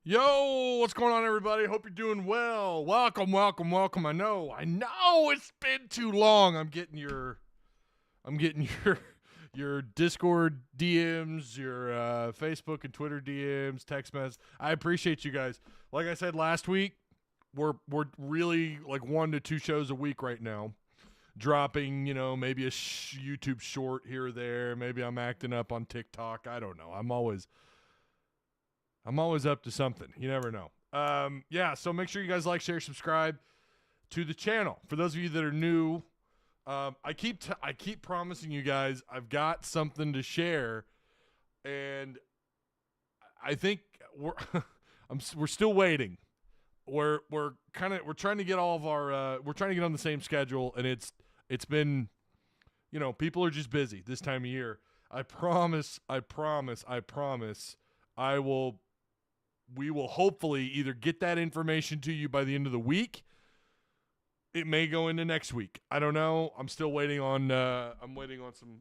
Yo, what's going on, everybody? Hope you're doing well. Welcome. I know it's been too long. I'm getting your your Discord DMs, your Facebook and Twitter DMs, text messages. I appreciate you guys. Like I said last week, we're really like 1 to 2 shows a week right now, dropping maybe a YouTube short here or there. Maybe I'm acting up on TikTok. I don't know. I'm always up to something. You never know. So make sure you guys like, share, subscribe to the channel. For those of you that are new, I keep promising you guys I've got something to share, and I think we're still waiting. We're trying to get all of our we're trying to get on the same schedule, and it's been people are just busy this time of year. I promise we will hopefully either get that information to you by the end of the week. It may go into next week. I don't know. I'm still waiting on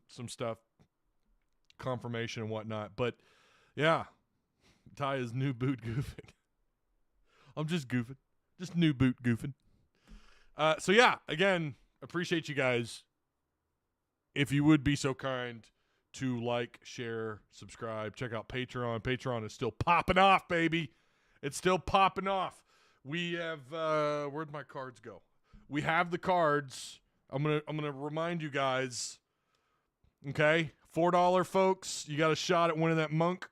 some stuff, confirmation and whatnot. But yeah, Ty is new boot goofing. I'm just goofing. Just new boot goofing. So yeah, again, appreciate you guys. If you would be so kind to like, share, subscribe, check out Patreon. Patreon is still popping off, baby. It's still popping off. We have where'd my cards go? We have the cards. I'm gonna remind you guys. Okay, $4 folks. You got a shot at winning that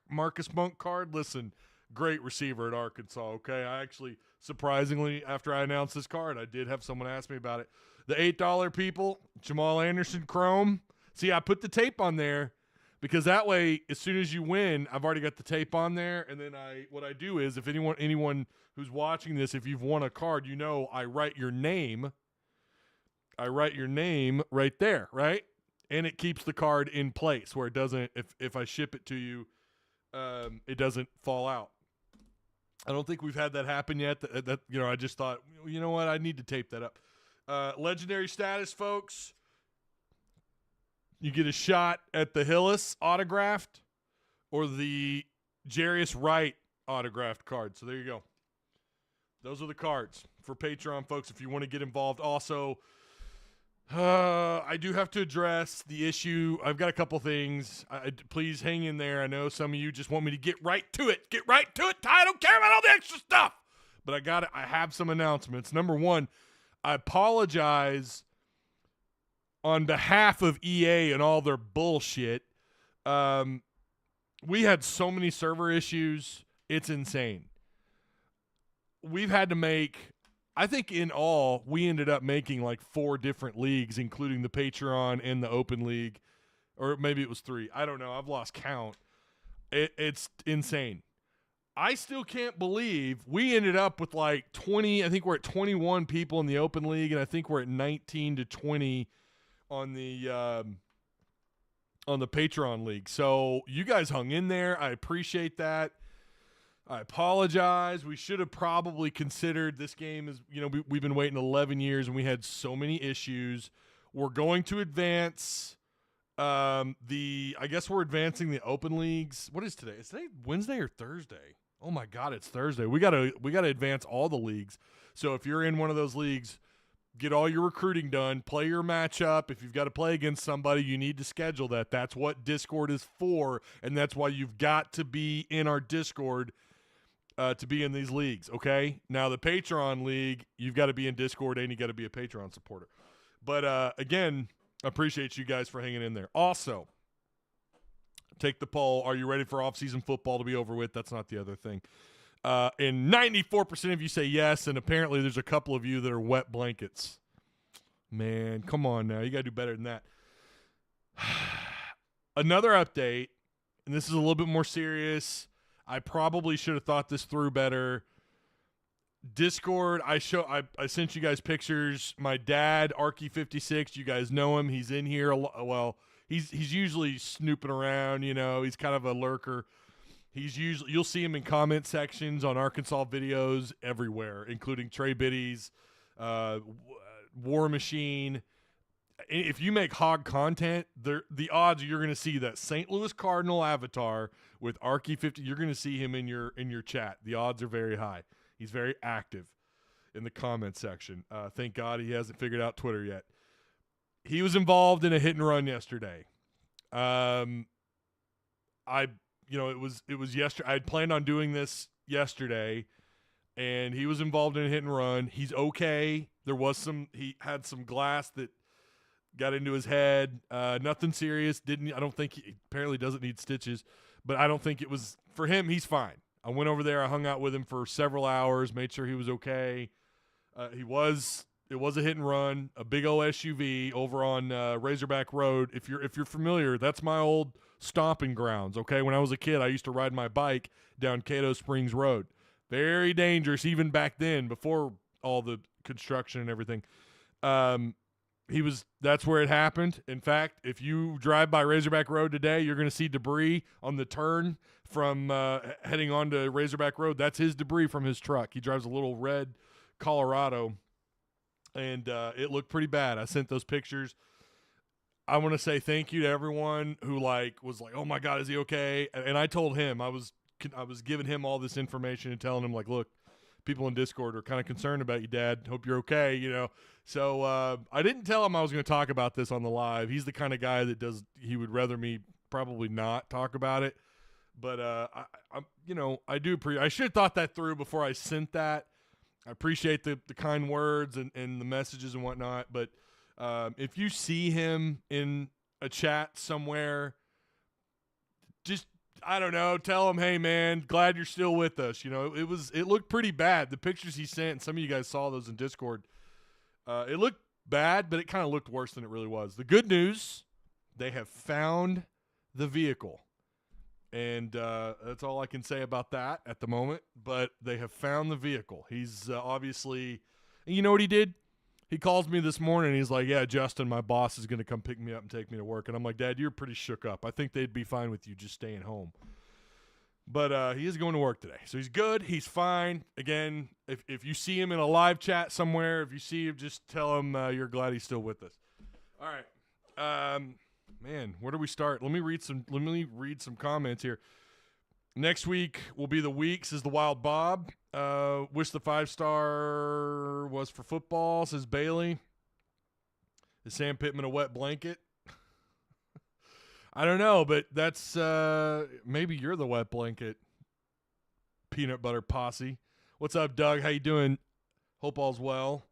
Marcus Monk card. Listen, great receiver at Arkansas. Okay, I actually surprisingly after I announced this card, I did have someone ask me about it. The $8 people, Jamal Anderson Chrome. See, I put the tape on there because that way, as soon as you win, I've already got the tape on there. And then what I do is, if anyone who's watching this, if you've won a card, I write your name. I write your name right there, right? And it keeps the card in place where it doesn't. If I ship it to you, it doesn't fall out. I don't think we've had that happen yet. That I just thought, you know what, I need to tape that up. Legendary status, folks. You get a shot at the Hillis autographed or the Jarius Wright autographed card. So there you go. Those are the cards for Patreon, folks, if you want to get involved. Also, I do have to address the issue. I've got a couple things. Please hang in there. I know some of you just want me to get right to it. Get right to it, Ty. I don't care about all the extra stuff. But I have some announcements. Number one, I apologize on behalf of EA and all their bullshit. We had so many server issues. It's insane. We've had to make, I think in all, we ended up making like 4 different leagues, including the Patreon and the Open League. Or maybe it was 3. I don't know. I've lost count. It's insane. I still can't believe we ended up with like 20. I think we're at 21 people in the Open League, and I think we're at 19 to 20 on the Patreon League. So you guys hung in there. I appreciate that. I apologize. We should have probably considered this game as, we've been waiting 11 years and we had so many issues. We're going to advance I guess we're advancing the Open Leagues. What is today? Is today Wednesday or Thursday? Oh my God, it's Thursday. We gotta advance all the leagues. So if you're in one of those leagues, get all your recruiting done, play your matchup. If you've got to play against somebody, you need to schedule that. That's what Discord is for, and that's why you've got to be in our Discord to be in these leagues, okay? Now, the Patreon League, you've got to be in Discord and you got to be a Patreon supporter. But, again, I appreciate you guys for hanging in there. Also, take the poll. Are you ready for off-season football to be over with? That's not the other thing. And 94% of you say yes, and apparently there's a couple of you that are wet blankets. Man, come on now. You got to do better than that. Another update, and this is a little bit more serious. I probably should have thought this through better. Discord, I sent you guys pictures. My dad, Arky56, you guys know him. He's in here. Well, he's usually snooping around, He's kind of a lurker. You'll see him in comment sections on Arkansas videos everywhere, including Trey Biddy's, War Machine. if you make hog content, the odds you're going to see that St. Louis Cardinal avatar with Arky 50, you're going to see him in your chat. The odds are very high. He's very active in the comment section. Thank God he hasn't figured out Twitter yet. He was involved in a hit and run yesterday. It was yesterday. I had planned on doing this yesterday, and he was involved in a hit and run. He's okay. He had some glass that got into his head. Nothing serious. I don't think he apparently doesn't need stitches, but I don't think it was for him. He's fine. I went over there. I hung out with him for several hours, made sure he was okay. It was a hit and run, a big old SUV over on Razorback Road. If you're familiar, that's my old stomping grounds. Okay, when I was a kid, I used to ride my bike down Cato Springs Road. Very dangerous, even back then, before all the construction and everything. That's where it happened. In fact, if you drive by Razorback Road today, you're going to see debris on the turn from heading onto Razorback Road. That's his debris from his truck. He drives a little red Colorado, and it looked pretty bad. I sent those pictures. I want to say thank you to everyone who was like, "Oh my God, is he okay?" And I told him I was giving him all this information and telling him look, people in Discord are kind of concerned about you, Dad. Hope you're okay, So I didn't tell him I was going to talk about this on the live. He's the kind of guy that he would rather me probably not talk about it. But I do I should have thought that through before I sent that. I appreciate the kind words and the messages and whatnot. But if you see him in a chat somewhere, just, I don't know, tell him, hey, man, glad you're still with us. It looked pretty bad. The pictures he sent, and some of you guys saw those in Discord, it looked bad, but it kind of looked worse than it really was. The good news, they have found the vehicle. And that's all I can say about that at the moment. But they have found the vehicle. He's obviously – and you know what he did? He calls me this morning, and he's like, yeah, Justin, my boss is going to come pick me up and take me to work. And I'm like, Dad, you're pretty shook up. I think they'd be fine with you just staying home. But he is going to work today. So he's good. He's fine. Again, if you see him in a live chat somewhere, if you see him, just tell him you're glad he's still with us. All right. Man, where do we start? Let me read some comments here. Next week will be the week, says the Wild Bob. Wish the 5-star was for football, says Bailey. Is Sam Pittman a wet blanket? I don't know, but that's maybe you're the wet blanket. Peanut butter posse. What's up, Doug? How you doing? Hope all's well.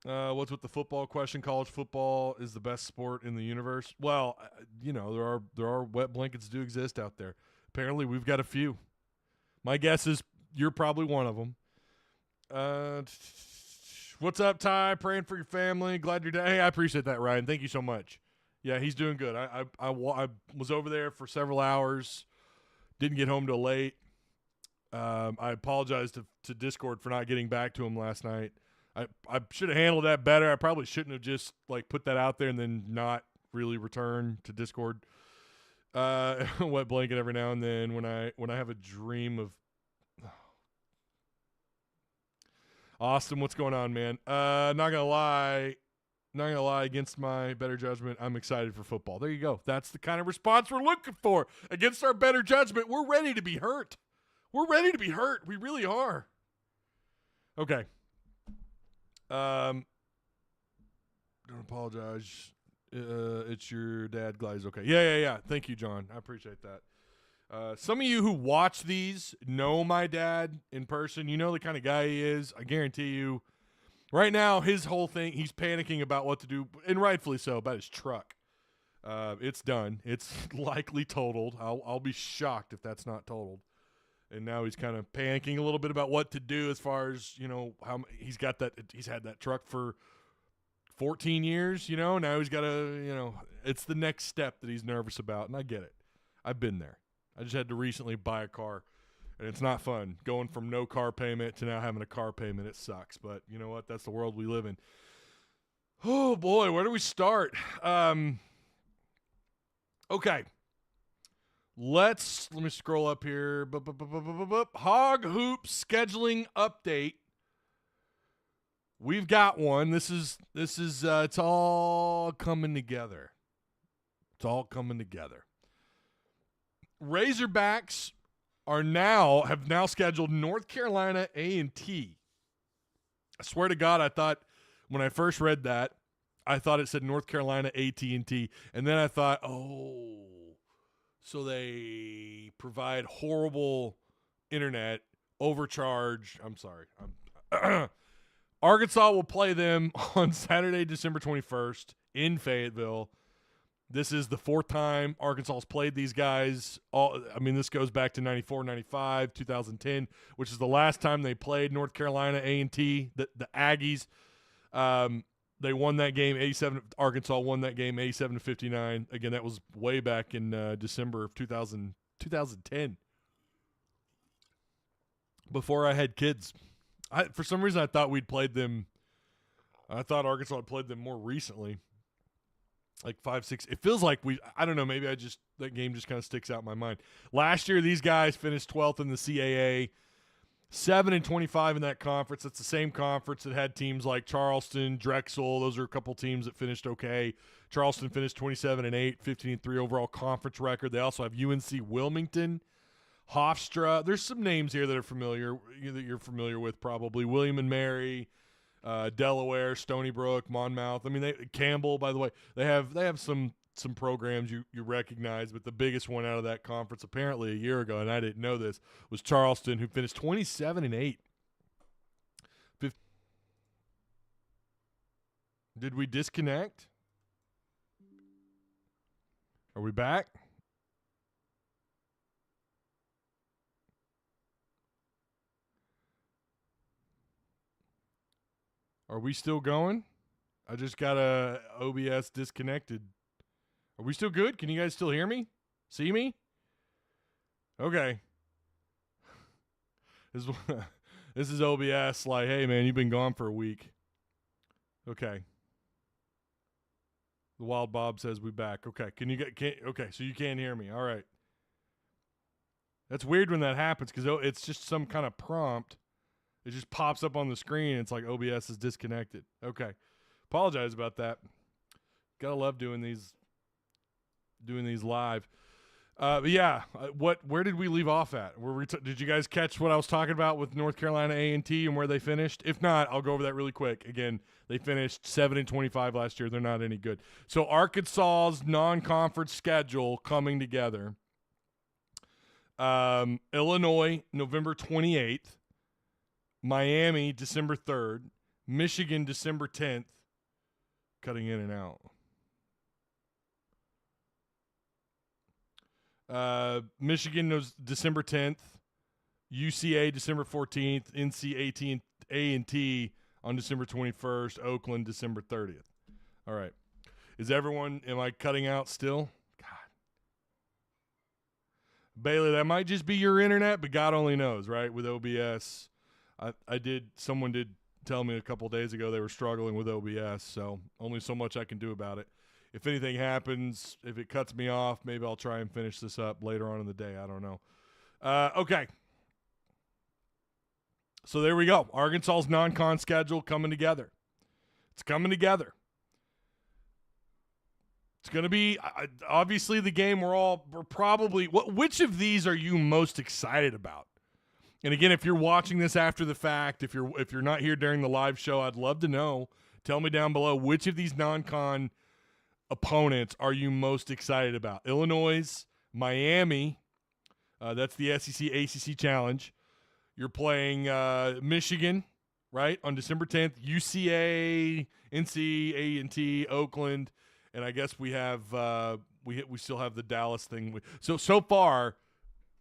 What's with the football question? College football is the best sport in the universe. Well, there are wet blankets do exist out there. Apparently, we've got a few. My guess is you're probably one of them. What's up, Ty? Praying for your family. Glad you're. Hey, I appreciate that, Ryan. Thank you so much. Yeah, he's doing good. I was over there for several hours. Didn't get home till late. I apologize to Discord for not getting back to him last night. I should have handled that better. I probably shouldn't have just put that out there and then not really return to Discord. Wet blanket every now and then when I have a dream of Austin. What's going on, man? Not gonna lie, against my better judgment, I'm excited for football. There you go. That's the kind of response we're looking for. Against our better judgment, we're ready to be hurt. We really are. Okay. Don't apologize. It's your dad. Glad he's okay. Yeah. Thank you, John. I appreciate that. Some of you who watch these know my dad in person. You know the kind of guy he is. I guarantee you. Right now, his whole thing, he's panicking about what to do, and rightfully so, about his truck. It's done. It's likely totaled. I'll be shocked if that's not totaled. And now he's kind of panicking a little bit about what to do as far as, how he's had that truck for 14 years, now he's got to, it's the next step that he's nervous about. And I get it. I've been there. I just had to recently buy a car, and it's not fun going from no car payment to now having a car payment. It sucks, but you know what? That's the world we live in. Oh boy, where do we start? Okay. Let me scroll up here. Hog Hoop scheduling update. we've got one. This is it's all coming together. It's all coming together. Razorbacks have now scheduled North Carolina A&T. I swear to God, I thought when I first read that, I thought it said North Carolina AT&T, and then I thought, oh, so they provide horrible internet, overcharged. I'm sorry. Arkansas will play them on Saturday, December 21st in Fayetteville. This is the fourth time Arkansas has played these guys. This goes back to 94, 95, 2010, which is the last time they played North Carolina A&T, the Aggies. They won that game 87. Arkansas won that game 87-59. Again, that was way back in December of 2010. Before I had kids. For some reason, I thought we'd played them. I thought Arkansas had played them more recently. Like 5, 6. It feels like I don't know, maybe that game just kind of sticks out in my mind. Last year, these guys finished 12th in the CAA, 7-25 in that conference. It's the same conference that had teams like Charleston, Drexel. Those are a couple teams that finished okay. Charleston finished 27-8, 15-3 overall conference record. They also have UNC Wilmington, Hofstra. There's some names here that you're familiar with probably. William and Mary. Delaware, Stony Brook, Monmouth. Campbell, by the way, they have some programs you recognize, but the biggest one out of that conference apparently a year ago, and I didn't know this, was Charleston, who finished 27-8. Did we disconnect? Are we back? Are we still going? I just got a OBS disconnected. Are we still good? Can you guys still hear me? See me? Okay. This is OBS. Like, hey, man, you've been gone for a week. Okay. The Wild Bob says we back. Okay. Okay, so you can't hear me. All right. That's weird when that happens because it's just some kind of prompt. It just pops up on the screen. It's like OBS is disconnected. Okay. Apologize about that. Gotta love doing these live. But yeah, where did we leave off at? Did you guys catch what I was talking about with North Carolina A&T and where they finished? If not, I'll go over that really quick. Again, they finished 7-25 last year. They're not any good. So Arkansas's non-conference schedule coming together. Illinois, November 28th. Miami, December 3rd. Michigan, December 10th. Cutting in and out. Michigan was December 10th. UCA, December 14th. NC A&T on December 21st. Oakland, December 30th. All right. Am I cutting out still? God. Bailey, that might just be your internet, but God only knows, right? With OBS. Someone did tell me a couple days ago they were struggling with OBS, so only so much I can do about it. If anything happens, if it cuts me off, maybe I'll try and finish this up later on in the day. I don't know. Okay. So there we go. Arkansas's non-con schedule coming together. It's coming together. It's going to be obviously the game we're probably. Which of these are you most excited about? And again, if you're watching this after the fact, if you're not here during the live show, I'd love to know. Tell me down below which of these non-con opponents are you most excited about? Illinois, Miami, that's the SEC ACC Challenge. You're playing Michigan, right, on December 10th. UCA, NC, A&T, Oakland, and I guess we have we still have the Dallas thing. So far.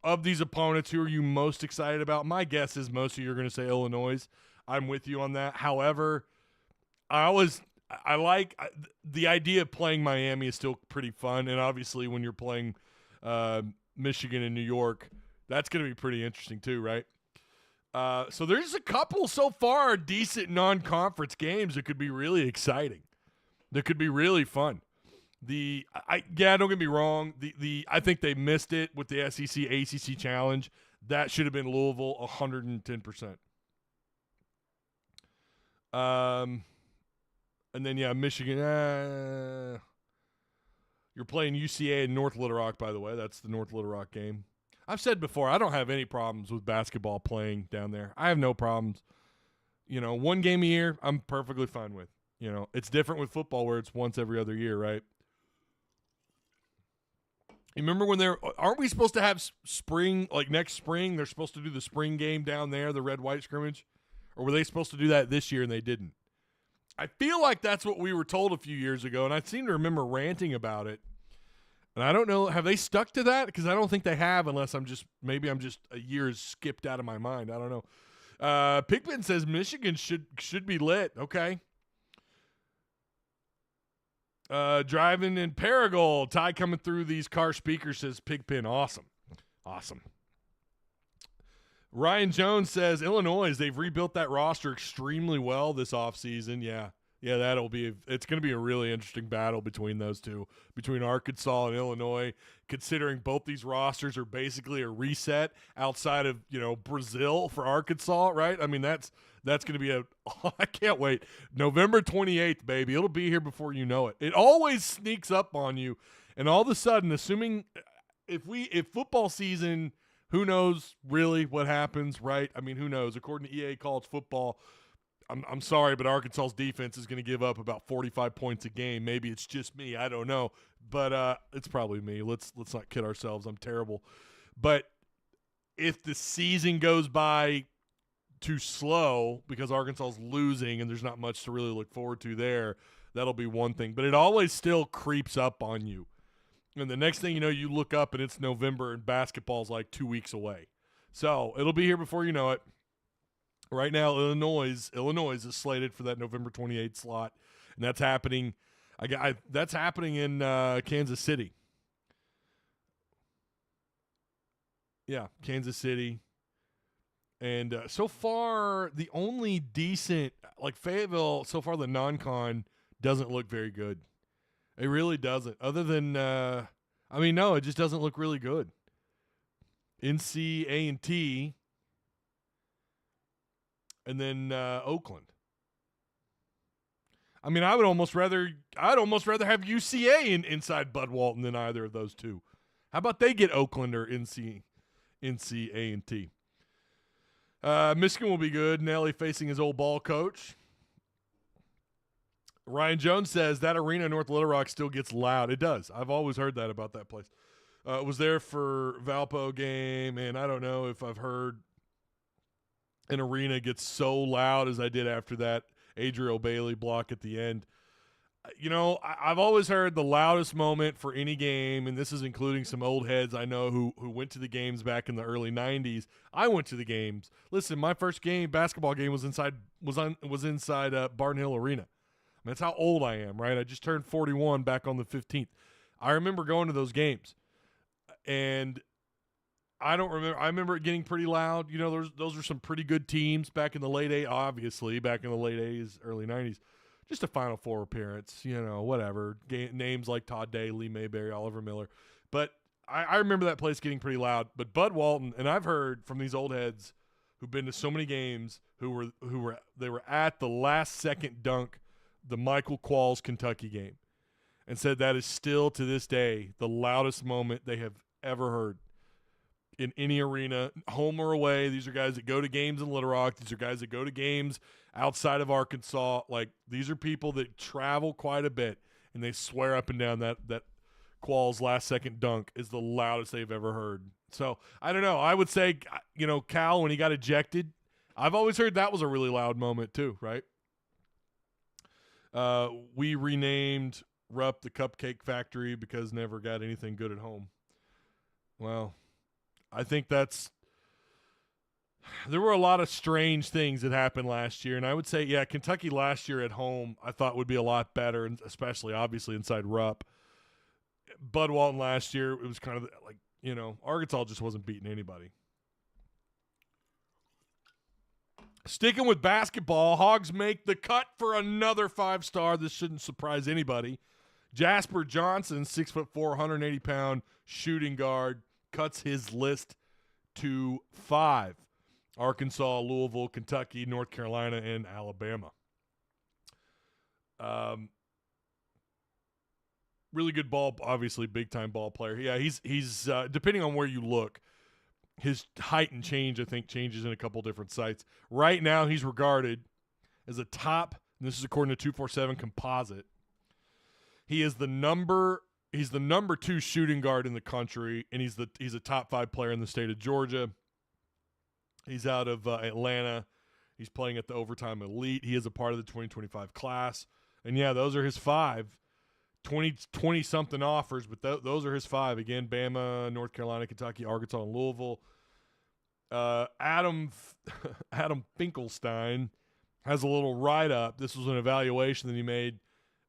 Of these opponents, who are you most excited about? My guess is most of you are going to say Illinois. I'm with you on that. However, I like the idea of playing Miami is still pretty fun, and obviously when you're playing Michigan and New York, that's going to be pretty interesting too, right? So there's a couple so far decent non-conference games that could be really exciting. That could be really fun. Don't get me wrong. I think they missed it with the SEC ACC Challenge. That should have been Louisville 110%. And then, Michigan. You're playing UCA in North Little Rock, by the way. That's the North Little Rock game. I've said before, I don't have any problems with basketball playing down there. I have no problems. One game a year, I'm perfectly fine with. It's different with football where it's once every other year, right? You remember when aren't we supposed to have spring, like next spring, they're supposed to do the spring game down there, the red-white scrimmage? Or were they supposed to do that this year and they didn't? I feel like that's what we were told a few years ago, and I seem to remember ranting about it. And I don't know, have they stuck to that? Because I don't think they have, unless maybe I'm just a year skipped out of my mind. I don't know. Pittman says Michigan should be lit. Okay. Driving in Paragould. Ty coming through these car speakers says Pigpen. Awesome. Ryan Jones says Illinois, they've rebuilt that roster extremely well this offseason. Yeah, it's going to be a really interesting battle between those two, between Arkansas and Illinois, considering both these rosters are basically a reset outside of, Brazil for Arkansas, right? I mean, that's going to be I can't wait. November 28th, baby. It'll be here before you know it. It always sneaks up on you, and all of a sudden, assuming if football season, who knows really what happens, right? I mean, who knows? According to EA College Football, I'm sorry, but Arkansas's defense is going to give up about 45 points a game. Maybe it's just me. I don't know. But it's probably me. Let's not kid ourselves. I'm terrible. But if the season goes by too slow because Arkansas's losing and there's not much to really look forward to there, that'll be one thing. But it always still creeps up on you. And the next thing you know, you look up and it's November and basketball's like 2 weeks away. So it'll be here before you know it. Right now, Illinois is slated for that November 28th slot, and that's happening. That's happening in Kansas City. Yeah, Kansas City. And so far, the only decent, like Fayetteville, so far the non-con doesn't look very good. It really doesn't. Other than, no, it just doesn't look really good. NC-A&T, and then Oakland. I mean, I'd almost rather have UCA inside Bud Walton than either of those two. How about they get Oakland or NC-A&T? Michigan will be good. Nelly facing his old ball coach. Ryan Jones says that arena in North Little Rock still gets loud. It does. I've always heard that about that place. Was there for Valpo game, and I don't know if I've heard an arena gets so loud as I did after that Adriel Bailey block at the end. I've always heard the loudest moment for any game, and this is including some old heads I know who went to the games back in the early 90s. I went to the games. Listen, my first basketball game was inside Barton Hill Arena. I mean, that's how old I am, right? I just turned 41 back on the 15th. I remember going to those games, and I remember it getting pretty loud. Those were some pretty good teams back in the late 80s, obviously, back in the late 80s, early 90s. Just a Final Four appearance, whatever. Names like Todd Day, Lee Mayberry, Oliver Miller. But I remember that place getting pretty loud. But Bud Walton, and I've heard from these old heads who've been to so many games who were at the last second dunk, the Michael Qualls Kentucky game, and said that is still to this day the loudest moment they have ever heard in any arena, home or away. These are guys that go to games in Little Rock. These are guys that go to games outside of Arkansas. Like, these are people that travel quite a bit, and they swear up and down that Qualls' last-second dunk is the loudest they've ever heard. So, I don't know. I would say, Cal, when he got ejected, I've always heard that was a really loud moment too, right? We renamed Rupp the Cupcake Factory because never got anything good at home. Well, I think there were a lot of strange things that happened last year, and I would say, yeah, Kentucky last year at home I thought would be a lot better, and especially obviously inside Rupp. Bud Walton last year, it was kind of like, Arkansas just wasn't beating anybody. Sticking with basketball, Hogs make the cut for another 5-star. This shouldn't surprise anybody. Jasper Johnson, 6'4", 180-pound shooting guard, cuts his list to 5. Arkansas, Louisville, Kentucky, North Carolina, and Alabama. Really good ball, obviously big-time ball player. Yeah, he's depending on where you look, his height and change, I think, changes in a couple different sites. Right now, he's regarded as a top, and this is according to 247 Composite. He's the number 2 shooting guard in the country, and he's a top 5 player in the state of Georgia. He's out of Atlanta. He's playing at the Overtime Elite. He is a part of the 2025 class. And, yeah, those are his 5. 20-something offers, but those are his 5. Again, Bama, North Carolina, Kentucky, Arkansas, and Louisville. Adam Finkelstein has a little write-up. This was an evaluation that he made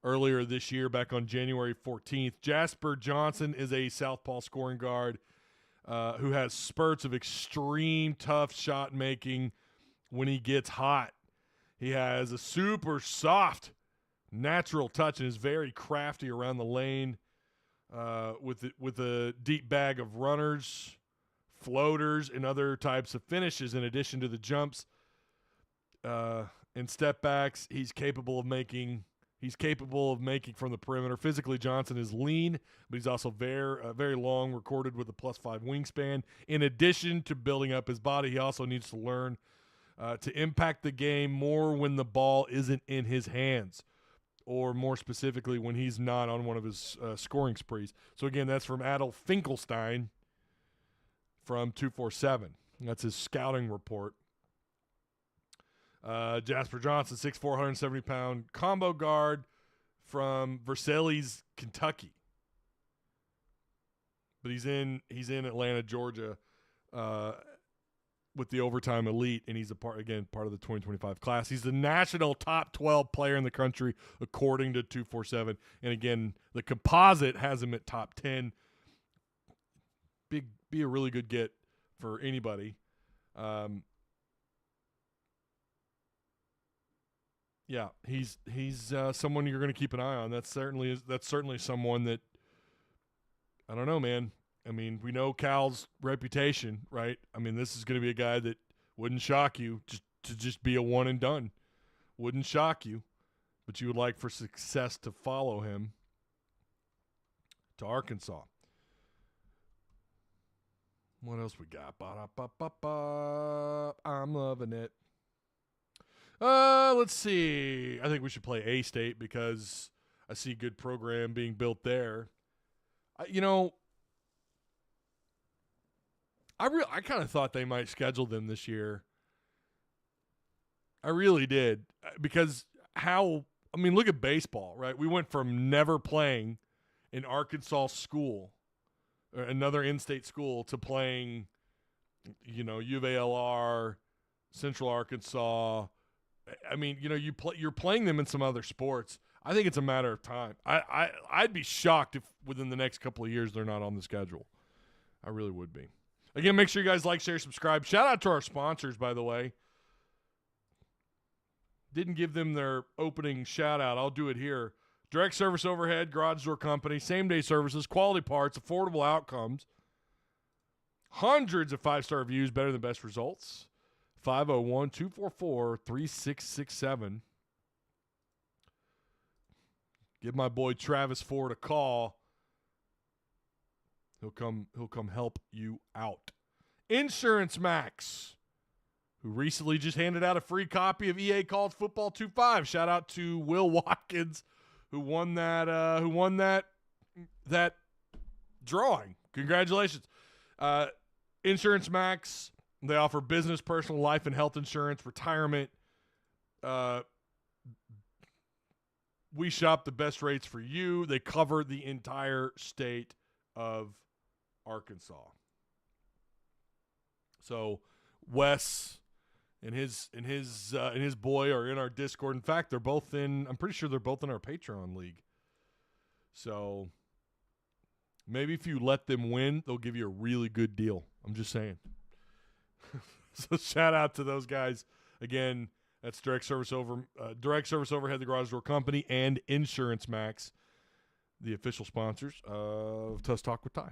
earlier this year, back on January 14th. Jasper Johnson is a southpaw scoring guard who has spurts of extreme tough shot making when he gets hot. He has a super soft natural touch and is very crafty around the lane with a deep bag of runners, floaters, and other types of finishes in addition to the jumps and step backs. He's capable of making from the perimeter. Physically, Johnson is lean, but he's also very long, recorded with a +5 wingspan. In addition to building up his body, he also needs to learn to impact the game more when the ball isn't in his hands, or more specifically, when he's not on one of his scoring sprees. So, again, that's from Adolf Finkelstein from 247. That's his scouting report. Jasper Johnson, 6'4", 170-pound combo guard from Versailles, Kentucky. But he's in Atlanta, Georgia, with the Overtime Elite, and he's part of the 2025 class. He's the national top 12 player in the country, according to 247. And again, the composite has him at top 10. Be a really good get for anybody. Yeah, he's someone you're going to keep an eye on. That's certainly someone that, I don't know, man. I mean, we know Cal's reputation, right? I mean, this is going to be a guy that wouldn't shock you to be a one and done. Wouldn't shock you, but you would like for success to follow him to Arkansas. What else we got? Ba-da-ba-ba-ba. I'm loving it. Let's see. I think we should play A-State because I see a good program being built there. I kind of thought they might schedule them this year. I really did, because look at baseball, right? We went from never playing an Arkansas school, or another in-state school, to playing, U of A-LR, Central Arkansas. I mean, you're playing them in some other sports. I think it's a matter of time. I'd be shocked if within the next couple of years they're not on the schedule. I really would be. Again, make sure you guys like, share, subscribe. Shout out to our sponsors, by the way. Didn't give them their opening shout out. I'll do it here. Direct Service Overhead, Garage Door Company, same-day services, quality parts, affordable outcomes, hundreds of 5-star reviews, better than best results. 501-244-3667. Give my boy Travis Ford a call. He'll come help you out. Insurance Max, who recently just handed out a free copy of EA College Football 2.5. Shout out to Will Watkins, who won that drawing. Congratulations. Insurance Max, they offer business, personal, life, and health insurance, retirement. We shop the best rates for you. They cover the entire state of Arkansas. So Wes and his boy are in our Discord. In fact, I'm pretty sure they're both in our Patreon league. So maybe if you let them win, they'll give you a really good deal. I'm just saying. So shout out to those guys. Again, that's Direct Service Overhead, the Garage Door Company, and Insurance Max, the official sponsors of Tusk Talk with Ty.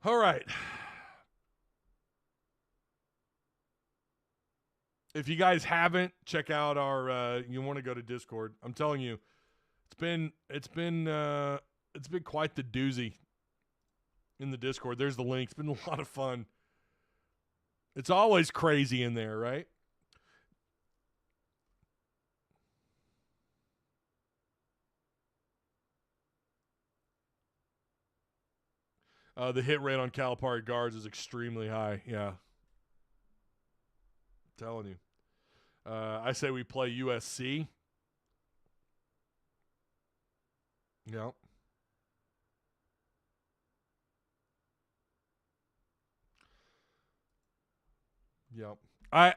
All right. If you guys haven't, check out our. You want to go to Discord? I'm telling you, it's been quite the doozy in the Discord. There's the link. It's been a lot of fun. It's always crazy in there, right? The hit rate on Calipari guards is extremely high. Yeah. I'm telling you. I say we play USC. Yeah. Yeah. I've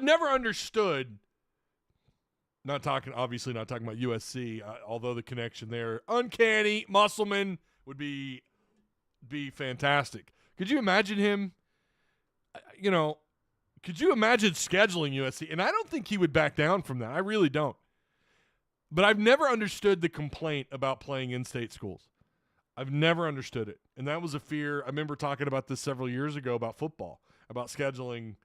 never understood, obviously not talking about USC, although the connection there, uncanny, Musselman would be fantastic. Could you imagine him, could you imagine scheduling USC? And I don't think he would back down from that. I really don't. But I've never understood the complaint about playing in-state schools. I've never understood it. And that was a fear. I remember talking about this several years ago about football, about scheduling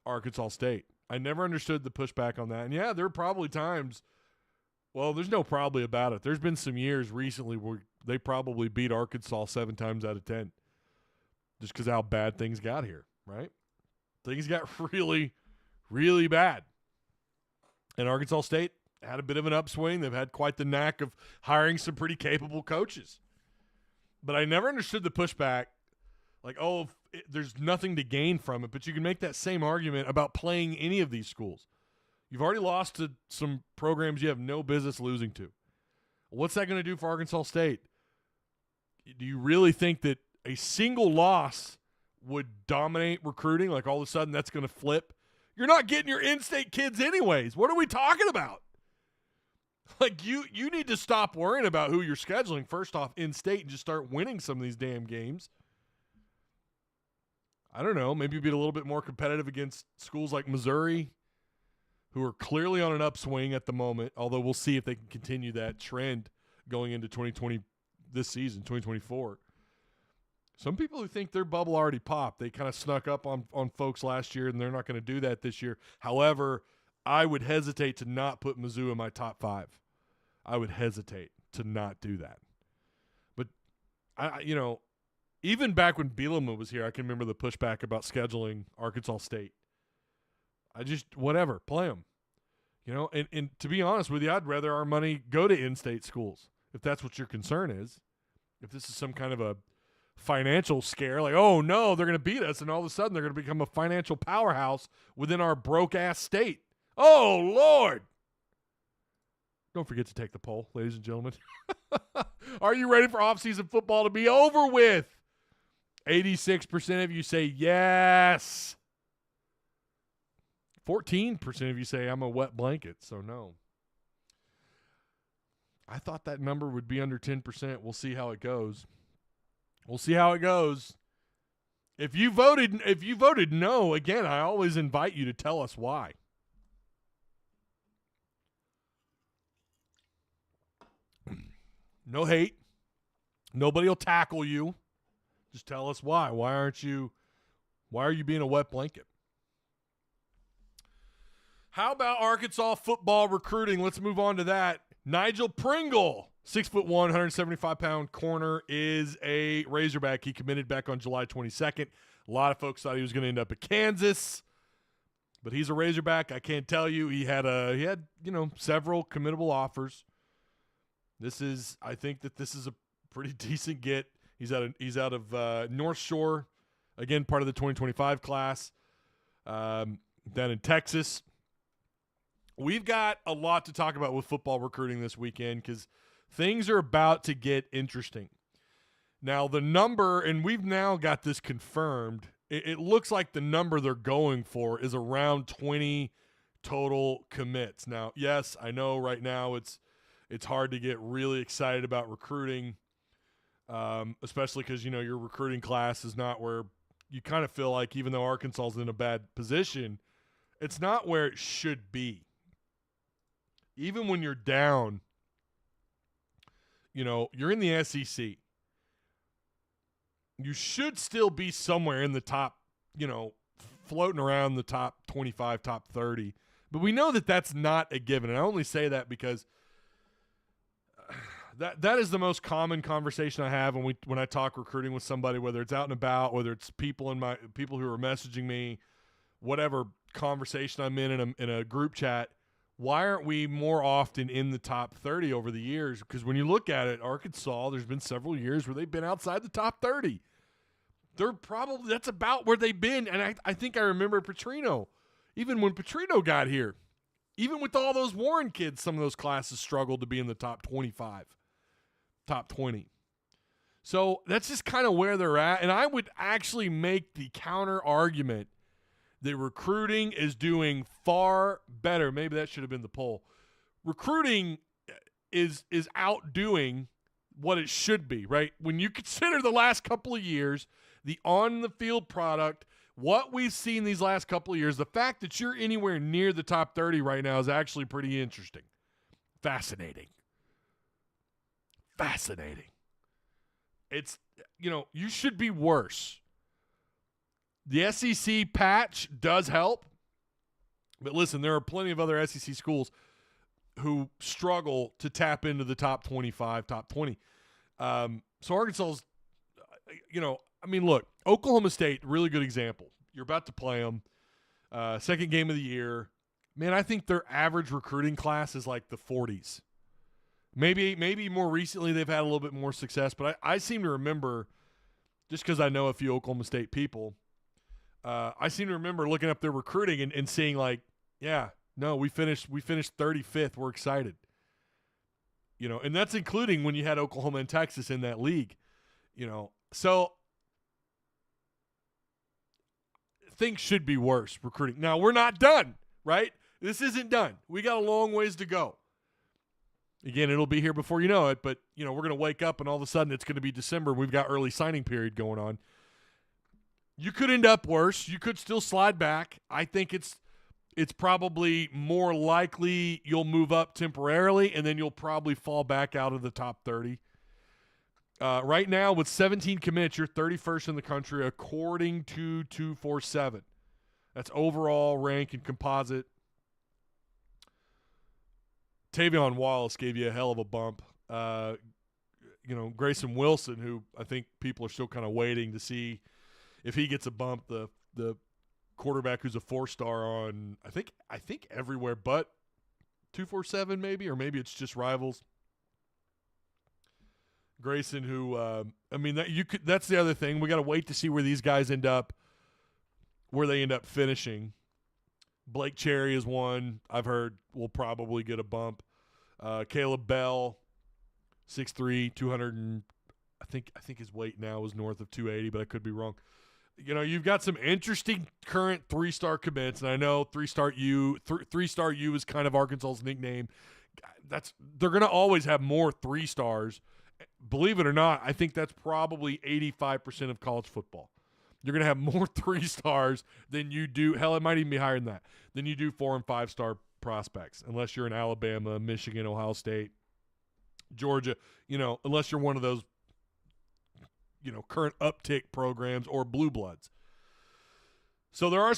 Arkansas State. I never understood the pushback on that. And, yeah, there are probably times – well, there's no probably about it. There's been some years recently where they probably beat Arkansas 7 times out of 10 just because how bad things got here, right? Things got really, really bad. And Arkansas State had a bit of an upswing. They've had quite the knack of hiring some pretty capable coaches. But I never understood the pushback, like, there's nothing to gain from it. But you can make that same argument about playing any of these schools. You've already lost to some programs you have no business losing to. What's that going to do for Arkansas State? Do you really think that a single loss would dominate recruiting? Like all of a sudden that's going to flip? You're not getting your in-state kids anyways. What are we talking about? Like you need to stop worrying about who you're scheduling first off in-state and just start winning some of these damn games. I don't know, maybe be a little bit more competitive against schools like Missouri, who are clearly on an upswing at the moment, although we'll see if they can continue that trend going into 2020 this season, 2024. Some people who think their bubble already popped, they kind of snuck up on folks last year, and they're not going to do that this year. However, I would hesitate to not put Mizzou in my top 5. I would hesitate to not do that. But, even back when Bielema was here, I can remember the pushback about scheduling Arkansas State. Whatever, play them. And to be honest with you, I'd rather our money go to in-state schools, if that's what your concern is. If this is some kind of a financial scare, like, oh, no, they're going to beat us, and all of a sudden they're going to become a financial powerhouse within our broke-ass state. Oh, Lord. Don't forget to take the poll, ladies and gentlemen. Are you ready for off-season football to be over with? 86% of you say yes. 14% of you say I'm a wet blanket, so no. I thought that number would be under 10%. We'll see how it goes. If you voted no, again, I always invite you to tell us why. No hate. Nobody will tackle you. Just tell us why. Why are you being a wet blanket? How about Arkansas football recruiting? Let's move on to that. Nigel Pringle, 6'1", 175-pound corner, is a Razorback. He committed back on July 22nd. A lot of folks thought he was going to end up at Kansas, but he's a Razorback. I can't tell you. He had several committable offers. I think that this is a pretty decent get. He's out of North Shore, again, part of the 2025 class, down in Texas. We've got a lot to talk about with football recruiting this weekend because things are about to get interesting. Now, the number, and we've now got this confirmed, it looks like the number they're going for is around 20 total commits. Now, yes, I know right now it's hard to get really excited about recruiting, especially because, your recruiting class is not where you kind of feel like, even though Arkansas is in a bad position, it's not where it should be. Even when you're down, you're in the SEC. You should still be somewhere in the top, floating around the top 25, top 30. But we know that that's not a given. And I only say that because that is the most common conversation I have when I talk recruiting with somebody, whether it's out and about, whether it's people who are messaging me, whatever conversation I'm in a group chat. Why aren't we more often in the top 30 over the years? Because when you look at it, Arkansas, there's been several years where they've been outside the top 30. That's about where they've been. And I think I remember Petrino, even when Petrino got here, even with all those Warren kids, some of those classes struggled to be in the top 25, top 20. So that's just kind of where they're at. And I would actually make the counter argument that recruiting is doing far better. Maybe that should have been the poll. Recruiting is outdoing what it should be, right? When you consider the last couple of years, the on-the-field product, what we've seen these last couple of years, the fact that you're anywhere near the top 30 right now is actually pretty interesting. Fascinating. It's, you should be worse. The SEC patch does help. But listen, there are plenty of other SEC schools who struggle to tap into the top 25, top 20. So Arkansas's, look, Oklahoma State, really good example. You're about to play them. Second game of the year. Man, I think their average recruiting class is like the 40s. Maybe more recently they've had a little bit more success, but I seem to remember, just because I know a few Oklahoma State people, I seem to remember looking up their recruiting and seeing like, we finished 35th. We're excited. And that's including when you had Oklahoma and Texas in that league. So things should be worse recruiting. Now, we're not done, right? This isn't done. We got a long ways to go. Again, it'll be here before you know it, but, we're going to wake up and all of a sudden it's going to be December. We've got early signing period going on. You could end up worse. You could still slide back. I think it's probably more likely you'll move up temporarily and then you'll probably fall back out of the top 30. Right now, with 17 commits, you're 31st in the country according to 247. That's overall rank and composite. Tavion Wallace gave you a hell of a bump. Grayson Wilson, who I think people are still kind of waiting to see if he gets a bump, the quarterback who's a 4-star on, I think everywhere but 247 maybe, or maybe it's just Rivals. Grayson, who that's the other thing. We got to wait to see where these guys end up, where they end up finishing. Blake Cherry is one I've heard will probably get a bump. Caleb Bell, 6'3", 200 and I think his weight now is north of 280, but I could be wrong. You've got some interesting current 3-star commits, and I know 3-star U is kind of Arkansas's nickname. They're going to always have more 3-stars. Believe it or not, I think that's probably 85% of college football. You're going to have more 3-stars than you do. Hell, it might even be higher than that. Than you do 4- and 5-star prospects, unless you're in Alabama, Michigan, Ohio State, Georgia. Unless you're one of those, current uptick programs or blue bloods. So there are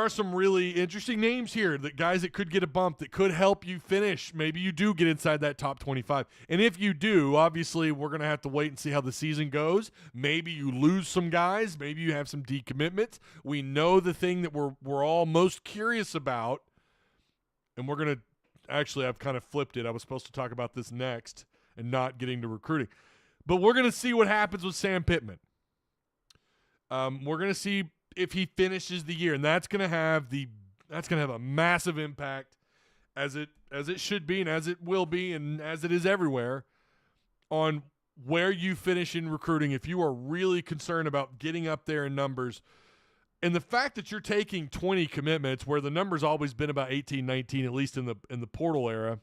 some really interesting names here, that guys that could get a bump, that could help you finish. Maybe you do get inside that top 25. And if you do, obviously we're going to have to wait and see how the season goes. Maybe you lose some guys. Maybe you have some decommitments. We know the thing that we're all most curious about, and we're going to – actually, I've kind of flipped it. I was supposed to talk about this next and not getting to recruiting. But we're going to see what happens with Sam Pittman. We're going to see – if he finishes the year, and that's going to have a massive impact, as it should be and as it will be and as it is everywhere, on where you finish in recruiting. If you are really concerned about getting up there in numbers, and the fact that you're taking 20 commitments where the number's always been about 18, 19, at least in the portal era,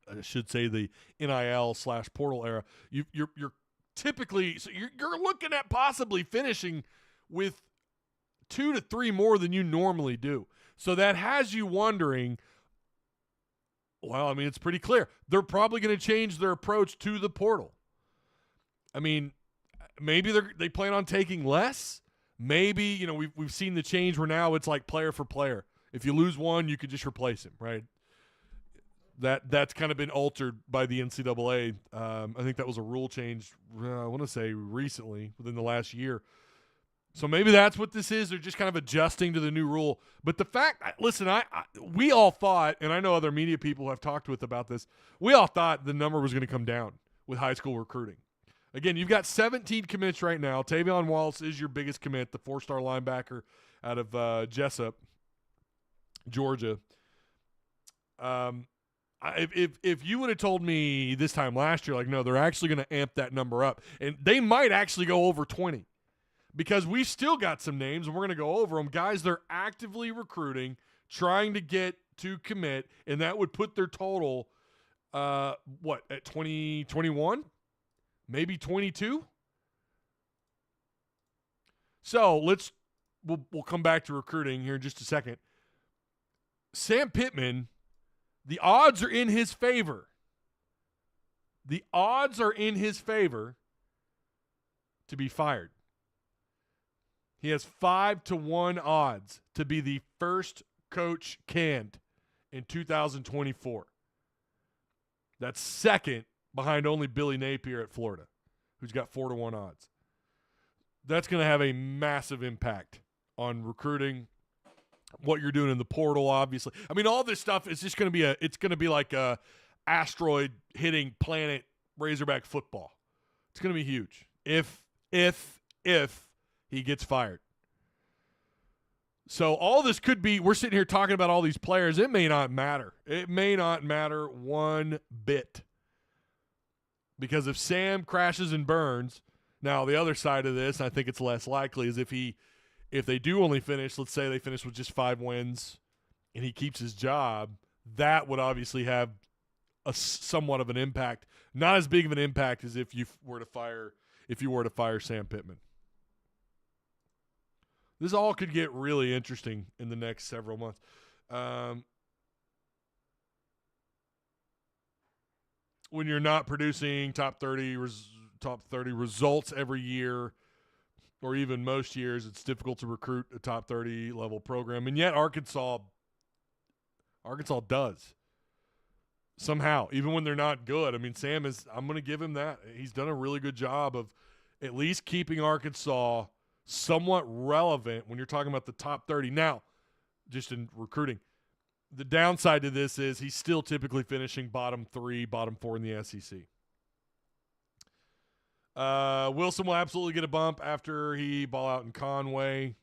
I should say the NIL/portal era, you're typically, so you're looking at possibly finishing with 2 to 3 more than you normally do. So that has you wondering, well, it's pretty clear. They're probably going to change their approach to the portal. Maybe they plan on taking less. Maybe, we've seen the change where now it's like player for player. If you lose one, you could just replace him, right? That's kind of been altered by the NCAA. I think that was a rule change, I want to say recently, within the last year. So maybe that's what this is. They're just kind of adjusting to the new rule. But the fact, listen, we all thought, and I know other media people I've talked with about this, we all thought the number was going to come down with high school recruiting. Again, you've got 17 commits right now. Tavion Wallace is your biggest commit, the 4-star linebacker out of Jessup, Georgia. If you would have told me this time last year, like, no, they're actually going to amp that number up, and they might actually go over 20, because we've still got some names, and we're going to go over them. Guys, they're actively recruiting, trying to get to commit, and that would put their total, at 20, 21? Maybe 22? So we'll come back to recruiting here in just a second. Sam Pittman, the odds are in his favor. The odds are in his favor to be fired. He has 5-1 odds to be the first coach canned in 2024. That's second behind only Billy Napier at Florida, who's got 4-1 odds. That's going to have a massive impact on recruiting, what you're doing in the portal, obviously. I mean, all this stuff is just going to be it's going to be like a asteroid hitting planet Razorback football. It's going to be huge if he gets fired. So all this could be, we're sitting here talking about all these players. It may not matter. It may not matter one bit. Because if Sam crashes and burns, now the other side of this, I think it's less likely, is if they do only finish, let's say they finish with just 5 wins and he keeps his job, that would obviously have a somewhat of an impact. Not as big of an impact as if you were to fire Sam Pittman. This all could get really interesting in the next several months. When you're not producing top 30 results every year, or even most years, it's difficult to recruit a top 30 level program. And yet Arkansas does somehow, even when they're not good. I mean, Sam I'm going to give him that. He's done a really good job of at least keeping Arkansas somewhat relevant when you're talking about the top 30. Now, just in recruiting, the downside to this is he's still typically finishing bottom 3, bottom 4 in the SEC. Wilson will absolutely get a bump after he ball out in Conway.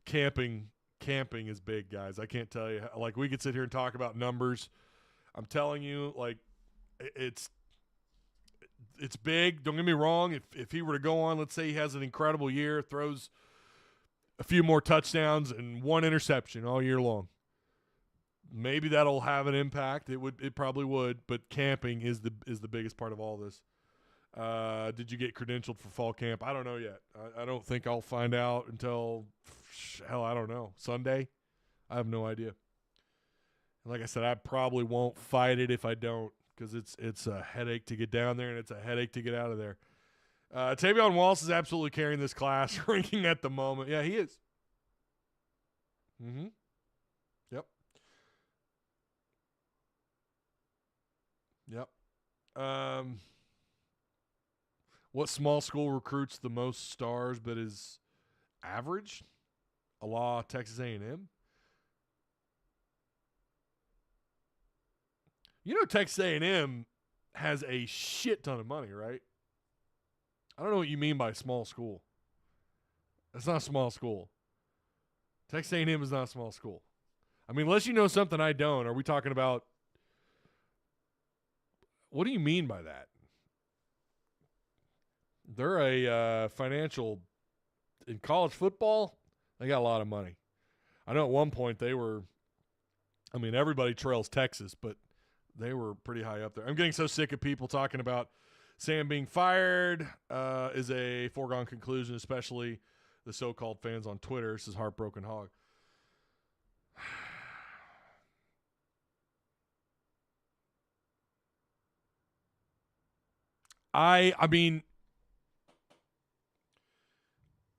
Camping is big, guys. I can't tell you. Like, we could sit here and talk about numbers. I'm telling you, like, it's big. Don't get me wrong. If he were to go on, let's say he has an incredible year, throws a few more touchdowns and 1 interception all year long, maybe that'll have an impact. It probably would. But camping is the biggest part of all this. Did you get credentialed for fall camp? I don't know yet. I don't think I'll find out until, I don't know, Sunday. I have no idea. And like I said, I probably won't fight it if I don't, because it's a headache to get down there and it's a headache to get out of there. Tavion Wallace is absolutely carrying this class ranking at the moment. Yeah, he is. Mm-hmm. Yep. What small school recruits the most stars but is average? A la Texas A&M? You know Texas A&M has a shit ton of money, right? I don't know what you mean by small school. That's not a small school. Texas A&M is not a small school. I mean, unless you know something I don't, are we talking about – what do you mean by that? They're a financial – in college football, they got a lot of money. I know at one point they were – I mean, everybody trails Texas, but they were pretty high up there. I'm getting so sick of people talking about Sam being fired is a foregone conclusion, especially the so-called fans on Twitter. This is Heartbroken Hog. I mean,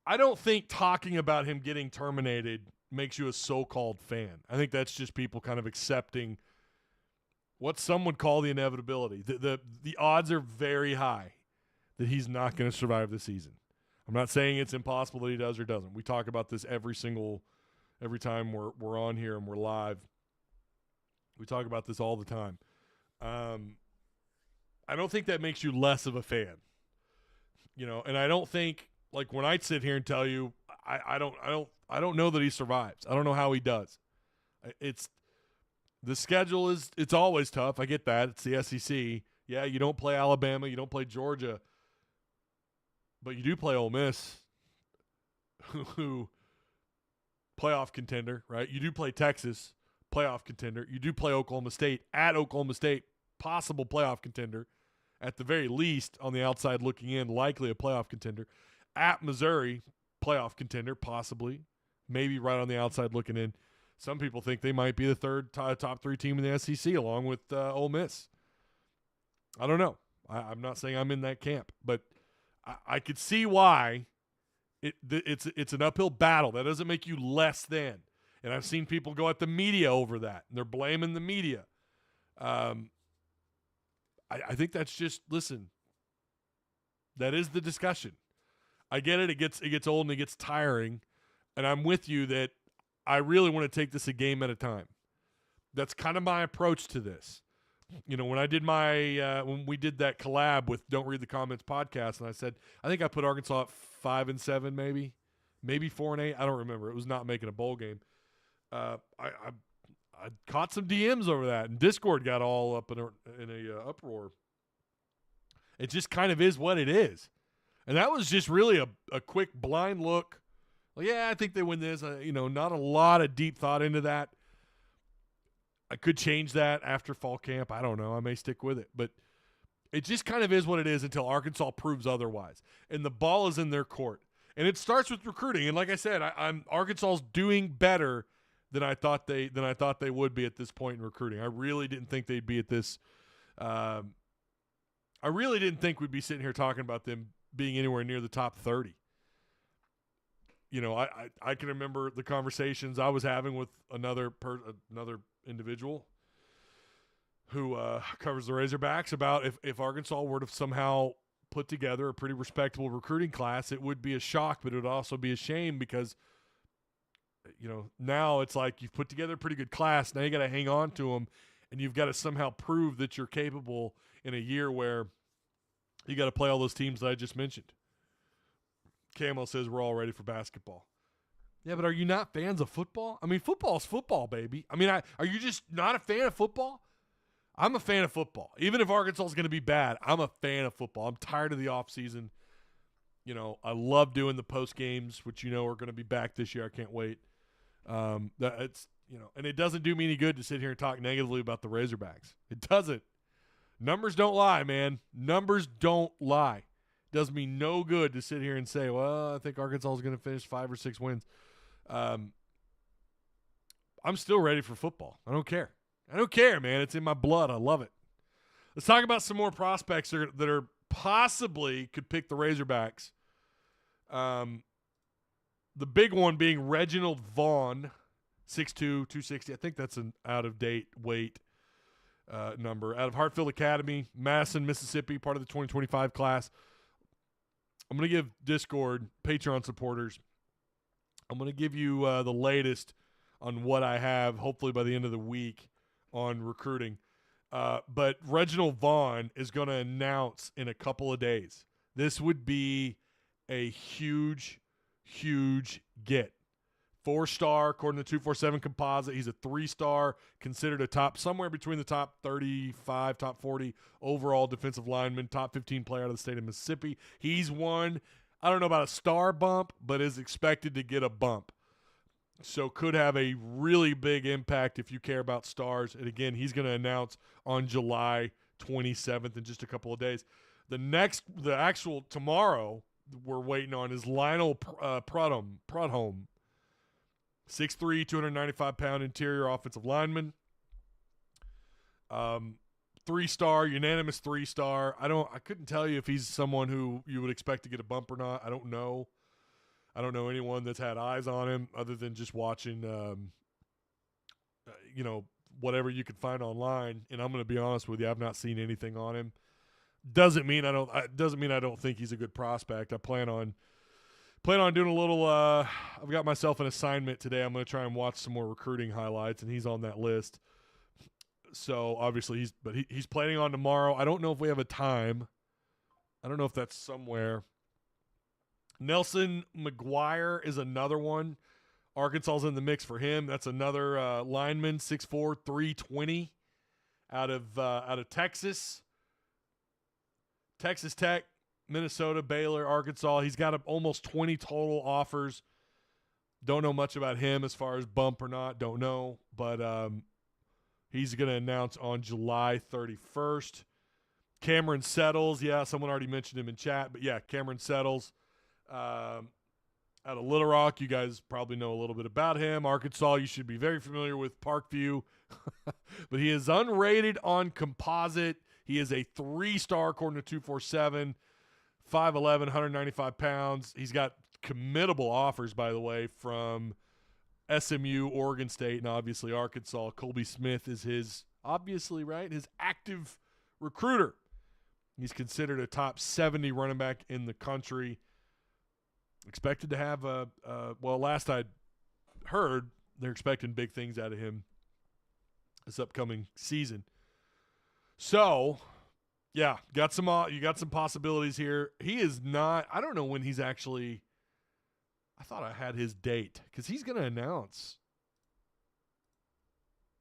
I don't think talking about him getting terminated makes you a so-called fan. I think that's just people kind of accepting what some would call the inevitability. The odds are very high that he's not going to survive the season. I'm not saying it's impossible that he does or doesn't. We talk about this every time we're on here and we're live. We talk about this all the time. I don't think that makes you less of a fan. And I don't think, like, when I sit here and tell you I don't know that he survives. I don't know how he does. The schedule it's always tough. I get that. It's the SEC. Yeah, you don't play Alabama, you don't play Georgia, but you do play Ole Miss, who playoff contender, right? You do play Texas, playoff contender. You do play Oklahoma State at Oklahoma State, possible playoff contender. At the very least, on the outside looking in, likely a playoff contender. At Missouri, playoff contender, possibly. Maybe right on the outside looking in. Some people think they might be the third top three team in the SEC along with Ole Miss. I don't know. I'm not saying I'm in that camp, but I could see why it's an uphill battle. That doesn't make you less than. And I've seen people go at the media over that, and they're blaming the media. I think that's just, listen, that is the discussion. I get it. It gets old and it gets tiring, and I'm with you that I really want to take this a game at a time. That's kind of my approach to this. When I did when we did that collab with Don't Read the Comments podcast, and I said, I think I put Arkansas at 5-7, maybe 4-8. I don't remember. It was not making a bowl game. I caught some DMs over that, and Discord got all up in a uproar. It just kind of is what it is. And that was just really a quick blind look. Well, yeah, I think they win this. Not a lot of deep thought into that. I could change that after fall camp. I don't know. I may stick with it. But it just kind of is what it is until Arkansas proves otherwise. And the ball is in their court. And it starts with recruiting. And like I said, Arkansas's doing better than I thought they would be at this point in recruiting. I really didn't think they'd be at this. I really didn't think we'd be sitting here talking about them being anywhere near the top 30. I can remember the conversations I was having with another individual who covers the Razorbacks about if Arkansas were to somehow put together a pretty respectable recruiting class, it would be a shock, but it would also be a shame because, now it's like you've put together a pretty good class. Now you got to hang on to them, and you've got to somehow prove that you're capable in a year where you got to play all those teams that I just mentioned. Camel says we're all ready for basketball. Yeah, but are you not fans of football? I mean, football's football, baby. I mean, are you just not a fan of football? I'm a fan of football. Even if Arkansas is going to be bad, I'm a fan of football. I'm tired of the offseason. I love doing the post games, which are going to be back this year. I can't wait. And it doesn't do me any good to sit here and talk negatively about the Razorbacks. It doesn't. Numbers don't lie, man. Numbers don't lie. Does me no good to sit here and say, well, I think Arkansas is going to finish 5 or 6 wins. I'm still ready for football. I don't care. I don't care, man. It's in my blood. I love it. Let's talk about some more prospects that are possibly could pick the Razorbacks. The big one being Reginald Vaughn, 6'2", 260. I think that's an out-of-date weight number. Out of Hartfield Academy, Madison, Mississippi, part of the 2025 class. I'm going to give Discord, Patreon supporters, I'm going to give you the latest on what I have, hopefully by the end of the week, on recruiting. But Reginald Vaughn is going to announce in a couple of days. This would be a huge, huge get. 4-star, according to 247 Composite. He's a 3-star, considered a top, somewhere between the top 35, top 40 overall defensive lineman, top 15 player out of the state of Mississippi. He's one, I don't know about a star bump, but is expected to get a bump. So could have a really big impact if you care about stars. And again, he's going to announce on July 27th in just a couple of days. The actual tomorrow we're waiting on is Lionel Prudhomme. 6'3", 295-pound interior offensive lineman. 3-star, unanimous 3-star. I couldn't tell you if he's someone who you would expect to get a bump or not. I don't know. I don't know anyone that's had eyes on him other than just watching, whatever you can find online. And I'm going to be honest with you, I've not seen anything on him. Doesn't mean I don't think he's a good prospect. I plan on doing a little. I've got myself an assignment today. I'm going to try and watch some more recruiting highlights, and he's on that list. So obviously he's planning on tomorrow. I don't know if we have a time. I don't know if that's somewhere. Nelson McGuire is another one. Arkansas's in the mix for him. That's another lineman, 6'4", 320, out of Texas. Texas Tech, Minnesota, Baylor, Arkansas. He's got almost 20 total offers. Don't know much about him as far as bump or not. Don't know. But he's going to announce on July 31st. Cameron Settles. Yeah, someone already mentioned him in chat. But, yeah, Cameron Settles out of Little Rock. You guys probably know a little bit about him. Arkansas, you should be very familiar with Parkview. But he is unrated on composite. He is a 3-star according to 247, 5'11", 195 pounds. He's got committable offers, by the way, from SMU, Oregon State, and obviously Arkansas. Colby Smith is his active recruiter. He's considered a top 70 running back in the country. Expected to have last I heard, they're expecting big things out of him this upcoming season. So, yeah, you got some possibilities here. He is not – I don't know when he's actually – I thought I had his date because he's going to announce.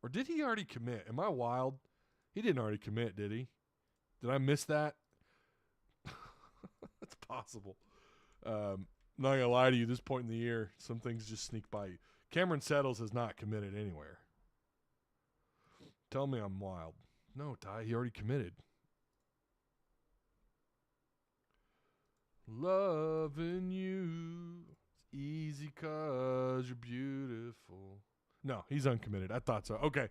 Or did he already commit? Am I wild? He didn't already commit, did he? Did I miss that? That's possible. I'm not going to lie to you. This point in the year, some things just sneak by you. Cameron Settles has not committed anywhere. Tell me I'm wild. No, Ty, he already committed. Loving you is easy 'cause you're beautiful. No, he's uncommitted. I thought so. Okay.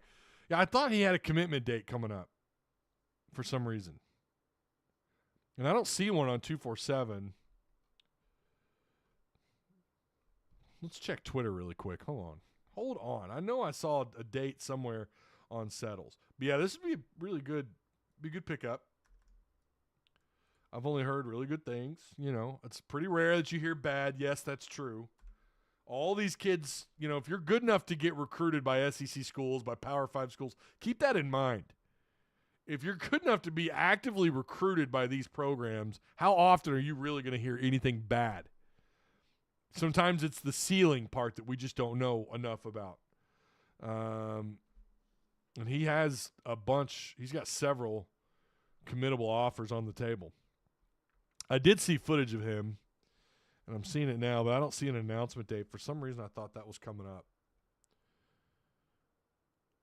Yeah, I thought he had a commitment date coming up for some reason. And I don't see one on 247. Let's check Twitter really quick. Hold on. I know I saw a date somewhere on Settles. But yeah, this would be a really good pickup. I've only heard really good things. You know, it's pretty rare that you hear bad. Yes, that's true. All these kids, you know, if you're good enough to get recruited by SEC schools, by Power 5 schools, keep that in mind. If you're good enough to be actively recruited by these programs, how often are you really going to hear anything bad? Sometimes it's the ceiling part that we just don't know enough about. And he has a bunch. He's got several committable offers on the table. I did see footage of him, and I'm seeing it now, but I don't see an announcement date. For some reason, I thought that was coming up.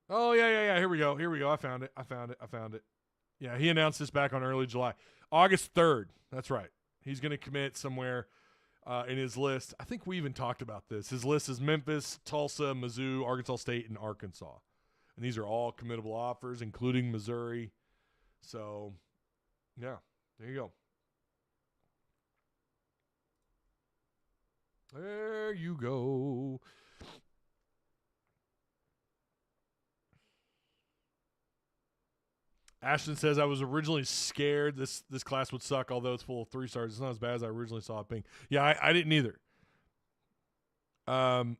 Oh, yeah. Here we go. I found it. Yeah, he announced this back on early July. August 3rd. That's right. He's going to commit somewhere in his list. I think we even talked about this. His list is Memphis, Tulsa, Mizzou, Arkansas State, and Arkansas. And these are all committable offers, including Missouri. So, yeah, there you go. There you go. Ashton says, I was originally scared this class would suck, although it's full of 3-stars. It's not as bad as I originally saw it being. Yeah, I didn't either. I'm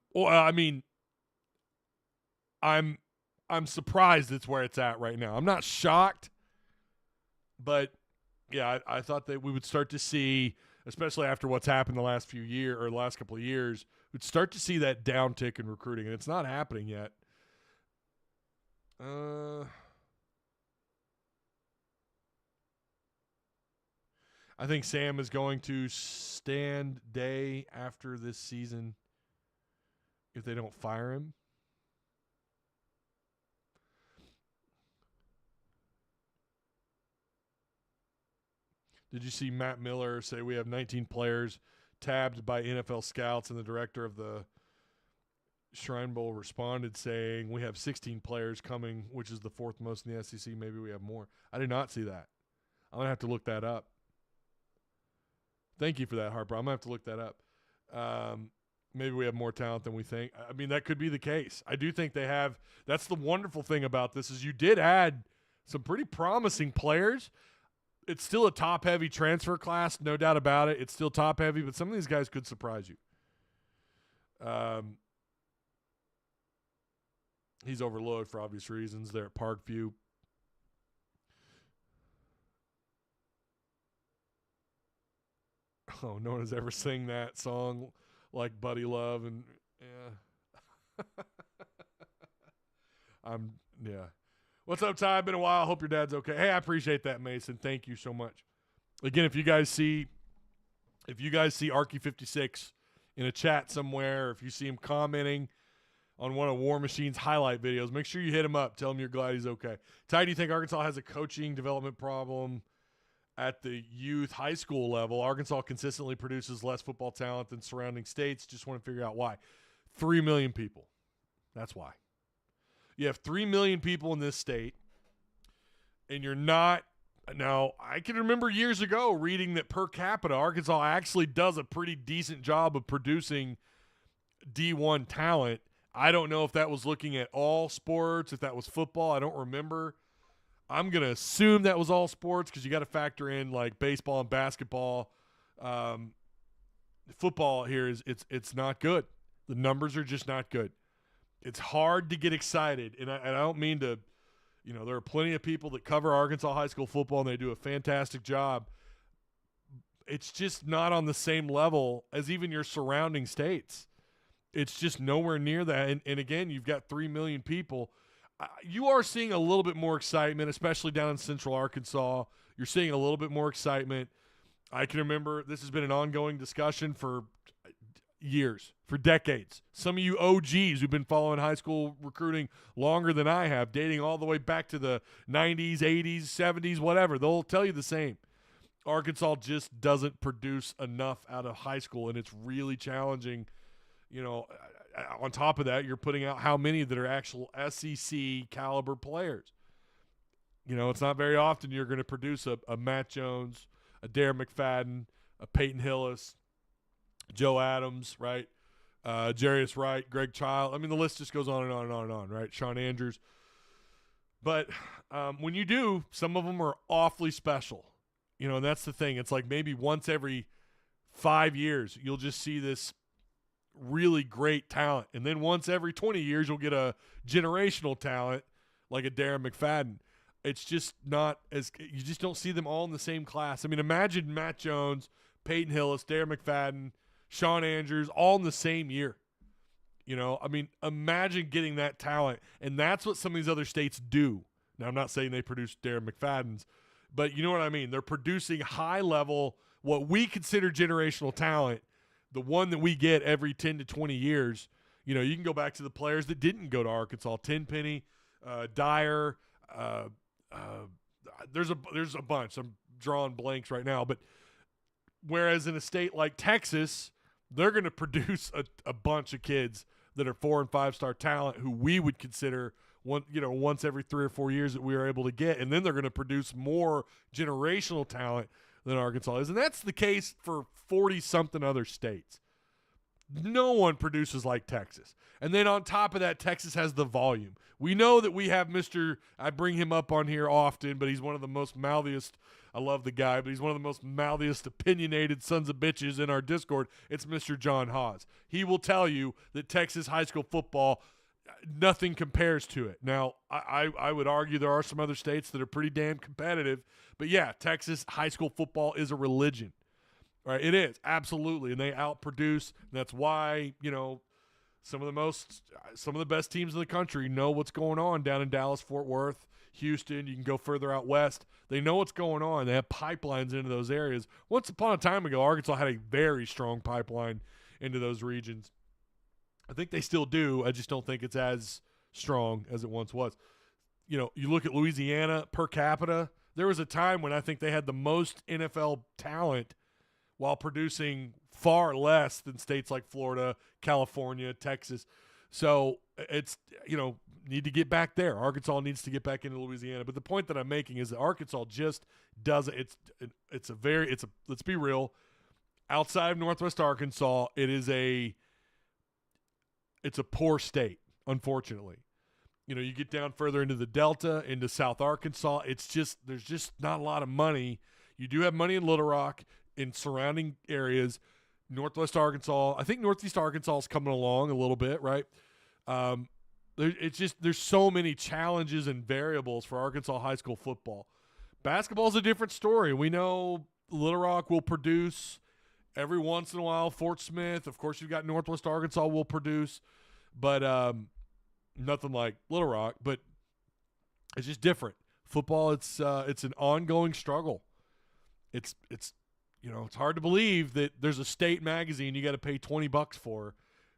surprised it's where it's at right now. I'm not shocked, but yeah, I thought that we would start to see, especially after what's happened the last few years or the last couple of years, we'd start to see that downtick in recruiting, and it's not happening yet. I think Sam is going to stand day after this season if they don't fire him. Did you see Matt Miller say we have 19 players tabbed by NFL scouts, and the director of the Shrine Bowl responded saying we have 16 players coming, which is the 4th most in the SEC. Maybe we have more. I did not see that. I'm going to have to look that up. Thank you for that, Harper. I'm going to have to look that up. Maybe we have more talent than we think. I mean, that could be the case. I do think they have. That's the wonderful thing about this is you did add some pretty promising players. It's still a top-heavy transfer class, no doubt about it. It's still top-heavy, but some of these guys could surprise you. He's overlooked for obvious reasons there at Parkview. Oh, no one has ever sing that song like Buddy Love and yeah. Yeah. What's up, Ty? Been a while. Hope your dad's okay. Hey, I appreciate that, Mason. Thank you so much. Again, if you guys see Arky56 in a chat somewhere, or if you see him commenting on one of War Machine's highlight videos, make sure you hit him up. Tell him you're glad he's okay. Ty, do you think Arkansas has a coaching development problem at the youth high school level? Arkansas consistently produces less football talent than surrounding states. Just want to figure out why. 3 million people. That's why. You have 3 million people in this state, and you're not – now, I can remember years ago reading that per capita, Arkansas actually does a pretty decent job of producing D1 talent. I don't know if that was looking at all sports, if that was football. I don't remember. I'm going to assume that was all sports because you got to factor in like baseball and basketball. Football here it's not good. The numbers are just not good. It's hard to get excited, and I don't mean to, there are plenty of people that cover Arkansas high school football, and they do a fantastic job. It's just not on the same level as even your surrounding states. It's just nowhere near that. And again, you've got 3 million people. You are seeing a little bit more excitement, especially down in Central Arkansas. You're seeing a little bit more excitement. I can remember this has been an ongoing discussion for years, for decades. Some of you OGs who've been following high school recruiting longer than I have, dating all the way back to the 90s, 80s, 70s, whatever, they'll tell you the same. Arkansas just doesn't produce enough out of high school, and it's really challenging. On top of that, you're putting out how many that are actual SEC caliber players. It's not very often you're going to produce a Matt Jones, a Darren McFadden, a Peyton Hillis, Joe Adams, right? Jarius Wright, Greg Child. I mean, the list just goes on and on and on and on, right? Sean Andrews. But when you do, some of them are awfully special. And that's the thing. It's like maybe once every 5 years, you'll just see this really great talent. And then once every 20 years, you'll get a generational talent like a Darren McFadden. It's just not as – you just don't see them all in the same class. I mean, imagine Matt Jones, Peyton Hillis, Darren McFadden, Sean Andrews, all in the same year. Imagine getting that talent. And that's what some of these other states do. Now, I'm not saying they produce Darren McFaddens, but you know what I mean. They're producing high-level, what we consider generational talent, the one that we get every 10 to 20 years. You can go back to the players that didn't go to Arkansas. Tenpenny, Dyer. There's a bunch. I'm drawing blanks right now. But whereas in a state like Texas, they're going to produce a bunch of kids that are 4- and 5-star talent who we would consider once every 3 or 4 years that we are able to get. And then they're going to produce more generational talent than Arkansas is. And that's the case for 40-something other states. No one produces like Texas. And then on top of that, Texas has the volume. We know that we have I bring him up on here often, but he's one of the most mouthiest. I love the guy, but he's one of the most mouthiest, opinionated sons of bitches in our Discord. It's Mr. John Haas. He will tell you that Texas high school football, nothing compares to it. Now, I would argue there are some other states that are pretty damn competitive, but yeah, Texas high school football is a religion. Right? It is, absolutely, and they outproduce. And that's why, some of the best teams in the country know what's going on down in Dallas, Fort Worth, Houston. You can go further out west. They know what's going on. They have pipelines into those areas. Once upon a time ago, Arkansas had a very strong pipeline into those regions. I think they still do. I just don't think it's as strong as it once was. You look at Louisiana per capita. There was a time when I think they had the most NFL talent while producing far less than states like Florida, California, Texas. So it's, need to get back there. Arkansas needs to get back into Louisiana. But the point that I'm making is that Arkansas just doesn't. Let's be real. outside of Northwest Arkansas, it's a poor state, unfortunately. You get down further into the Delta, into South Arkansas, there's just not a lot of money. You do have money in Little Rock, in surrounding areas. Northwest Arkansas, I think Northeast Arkansas is coming along a little bit, right? There's so many challenges and variables for Arkansas high school football. Basketball is a different story. We know Little Rock will produce every once in a while. Fort Smith, of course, you've got Northwest Arkansas will produce, but nothing like Little Rock. But it's just different. Football, it's an ongoing struggle. It's hard to believe that there's a state magazine you got to pay $20 for.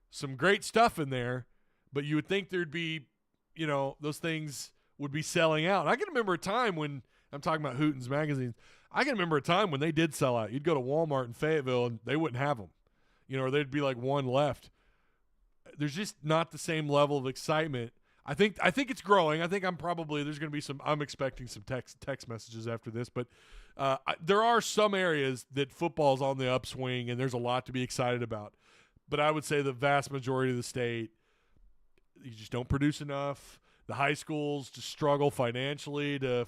Some great stuff in there, but you would think there'd be, those things would be selling out. I can remember a time when I'm talking about Hooten's magazines. I can remember a time when they did sell out. You'd go to Walmart in Fayetteville and they wouldn't have them, or there'd be like one left. There's just not the same level of excitement. I think it's growing. I think I'm expecting some text messages after this, but there are some areas that football's on the upswing and there's a lot to be excited about. But I would say the vast majority of the state, you just don't produce enough. The high schools just struggle financially to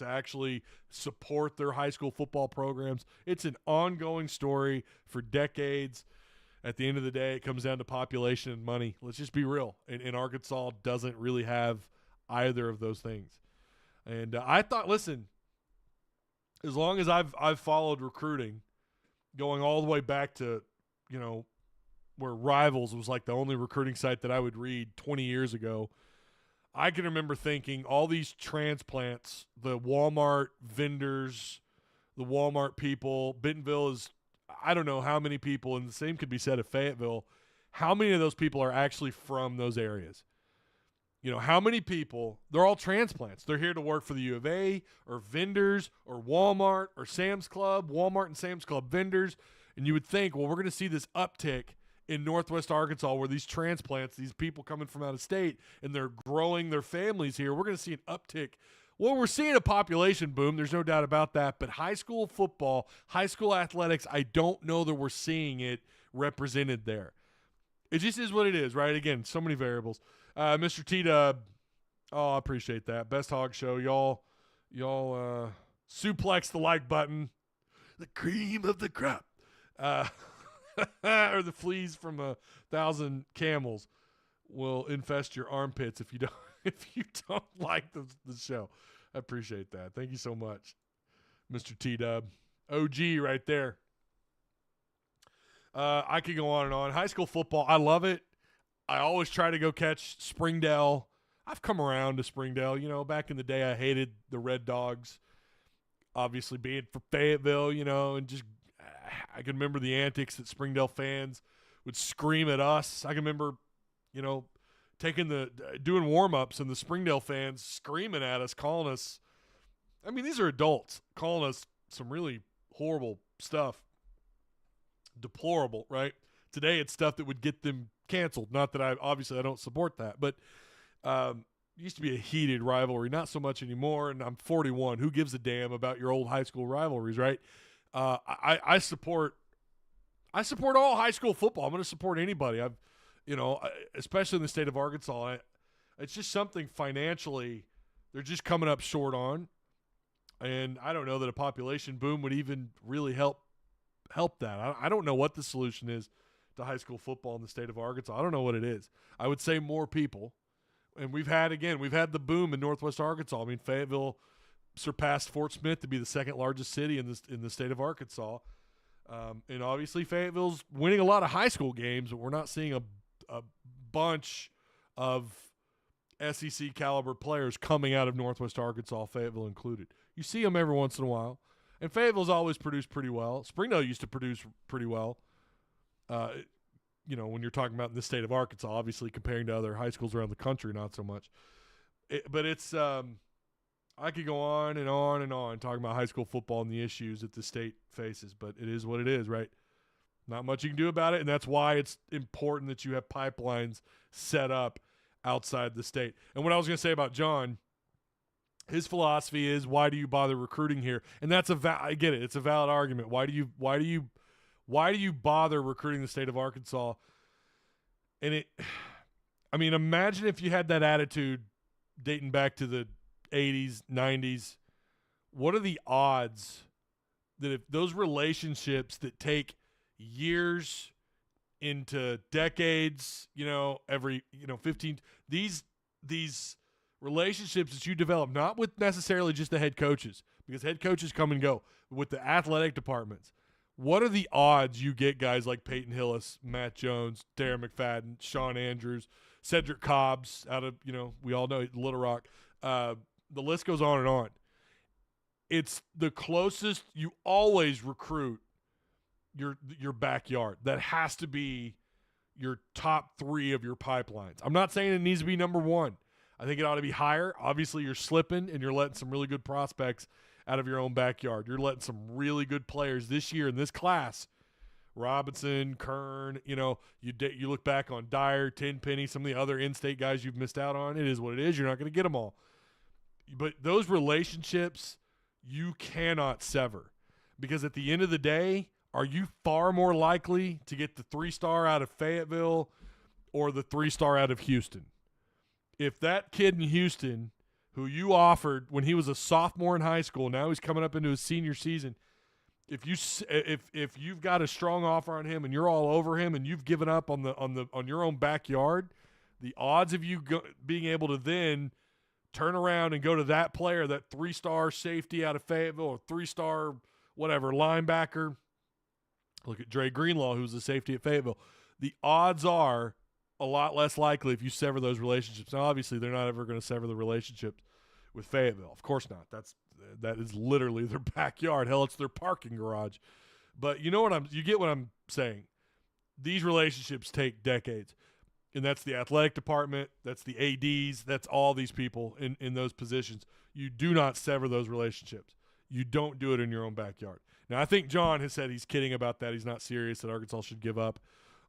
actually support their high school football programs. It's an ongoing story for decades. At the end of the day, it comes down to population and money. Let's just be real. And Arkansas doesn't really have either of those things. And I thought, listen, as long as I've followed recruiting, going all the way back to, where Rivals was like the only recruiting site that I would read 20 years ago, I can remember thinking all these transplants, the Walmart vendors, the Walmart people, Bentonville is, I don't know how many people, and the same could be said of Fayetteville, how many of those people are actually from those areas? How many people, they're all transplants. They're here to work for the U of A or vendors or Walmart or Sam's Club, Walmart and Sam's Club vendors. And you would think, well, we're going to see this uptick in Northwest Arkansas where these transplants, these people coming from out of state, and they're growing their families here. We're going to see an uptick. Well, we're seeing a population boom. There's no doubt about that. But high school football, high school athletics, I don't know that we're seeing it represented there. It just is what it is, right? Again, so many variables. Mr. T-Dub, I appreciate that. Best Hog Show. Y'all suplex the like button. The cream of the crop. Or the fleas from 1,000 camels will infest your armpits if you don't like the show. I appreciate that. Thank you so much, Mr. T-Dub. OG right there. I could go on and on. High school football, I love it. I always try to go catch Springdale. I've come around to Springdale. Back in the day, I hated the Red Dogs. Obviously, being from Fayetteville, and just I can remember the antics that Springdale fans would scream at us. I can remember, doing warm-ups and the Springdale fans screaming at us, calling us. I mean, these are adults calling us some really horrible stuff. Deplorable, right? Today, it's stuff that would get them canceled. Not that I don't support that, but it used to be a heated rivalry. Not so much anymore. And I'm 41. Who gives a damn about your old high school rivalries, right? I support all high school football. I'm going to support anybody. Especially in the state of Arkansas. It's just something financially they're just coming up short on, and I don't know that a population boom would even really help that. I don't know what the solution is to high school football in the state of Arkansas. I don't know what it is. I would say more people. And we've had the boom in Northwest Arkansas. I mean, Fayetteville surpassed Fort Smith to be the second largest city in the state of Arkansas. And obviously Fayetteville's winning a lot of high school games, but we're not seeing a bunch of SEC caliber players coming out of Northwest Arkansas, Fayetteville included. You see them every once in a while. And Fayetteville's always produced pretty well. Springdale used to produce pretty well. When you're talking about in the state of Arkansas, obviously comparing to other high schools around the country, not so much. But it's I could go on and on and on talking about high school football and the issues that the state faces, but it is what it is, right? Not much you can do about it, and that's why it's important that you have pipelines set up outside the state. And what I was going to say about John, his philosophy is, why do you bother recruiting here? And that's I get it. It's a valid argument. Why do you Why do you bother recruiting the state of Arkansas? And imagine if you had that attitude dating back to the 80s, 90s. What are the odds that if those relationships that take years into decades, every 15, these relationships that you develop, not with necessarily just the head coaches, because head coaches come and go, but with the athletic departments, what are the odds you get guys like Peyton Hillis, Matt Jones, Darren McFadden, Sean Andrews, Cedric Cobbs out of, we all know Little Rock. The list goes on and on. It's the closest you always recruit your backyard. That has to be your top 3 of your pipelines. I'm not saying it needs to be number 1. I think it ought to be higher. Obviously, you're slipping and you're letting some really good prospects out of your own backyard. You're letting some really good players this year in this class. Robinson, Kern, you look back on Dyer, Tenpenny, some of the other in-state guys you've missed out on. It is what it is. You're not going to get them all. But those relationships you cannot sever, because at the end of the day, are you far more likely to get the 3-star out of Fayetteville or the 3-star out of Houston? If that kid in Houston who you offered when he was a sophomore in high school, now he's coming up into his senior season, if you've got a strong offer on him and you're all over him and you've given up on your own backyard, the odds of you being able to then turn around and go to that player, that 3-star safety out of Fayetteville or 3-star whatever linebacker. Look at Dre Greenlaw, who's the safety at Fayetteville. The odds are a lot less likely if you sever those relationships. Now, obviously, they're not ever going to sever the relationship with Fayetteville. Of course not. That is literally their backyard. Hell, it's their parking garage. But you get what I'm saying. These relationships take decades. And that's the athletic department, that's the ADs, that's all these people in those positions. You do not sever those relationships. You don't do it in your own backyard. Now, I think John has said he's kidding about that. He's not serious that Arkansas should give up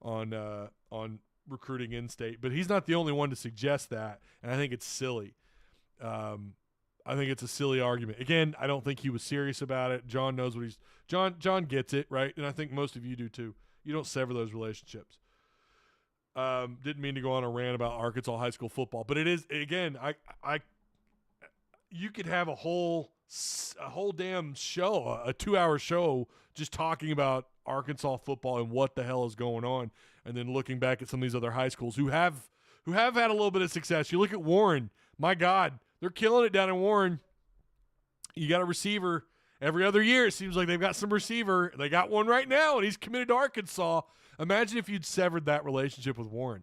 on recruiting in-state. But he's not the only one to suggest that, and I think it's silly. I think it's a silly argument. Again, I don't think he was serious about it. John knows what he's – John gets it, right? And I think most of you do too. You don't sever those relationships. Didn't mean to go on a rant about Arkansas high school football, but it is, again, you could have a whole damn show, a 2-hour show just talking about Arkansas football and what the hell is going on, and then looking back at some of these other high schools who have had a little bit of success. You look at Warren, my God, they're killing it down in Warren. You got a receiver every other year. It seems like they've got some receiver. They got one right now, and he's committed to Arkansas. Imagine if you'd severed that relationship with Warren.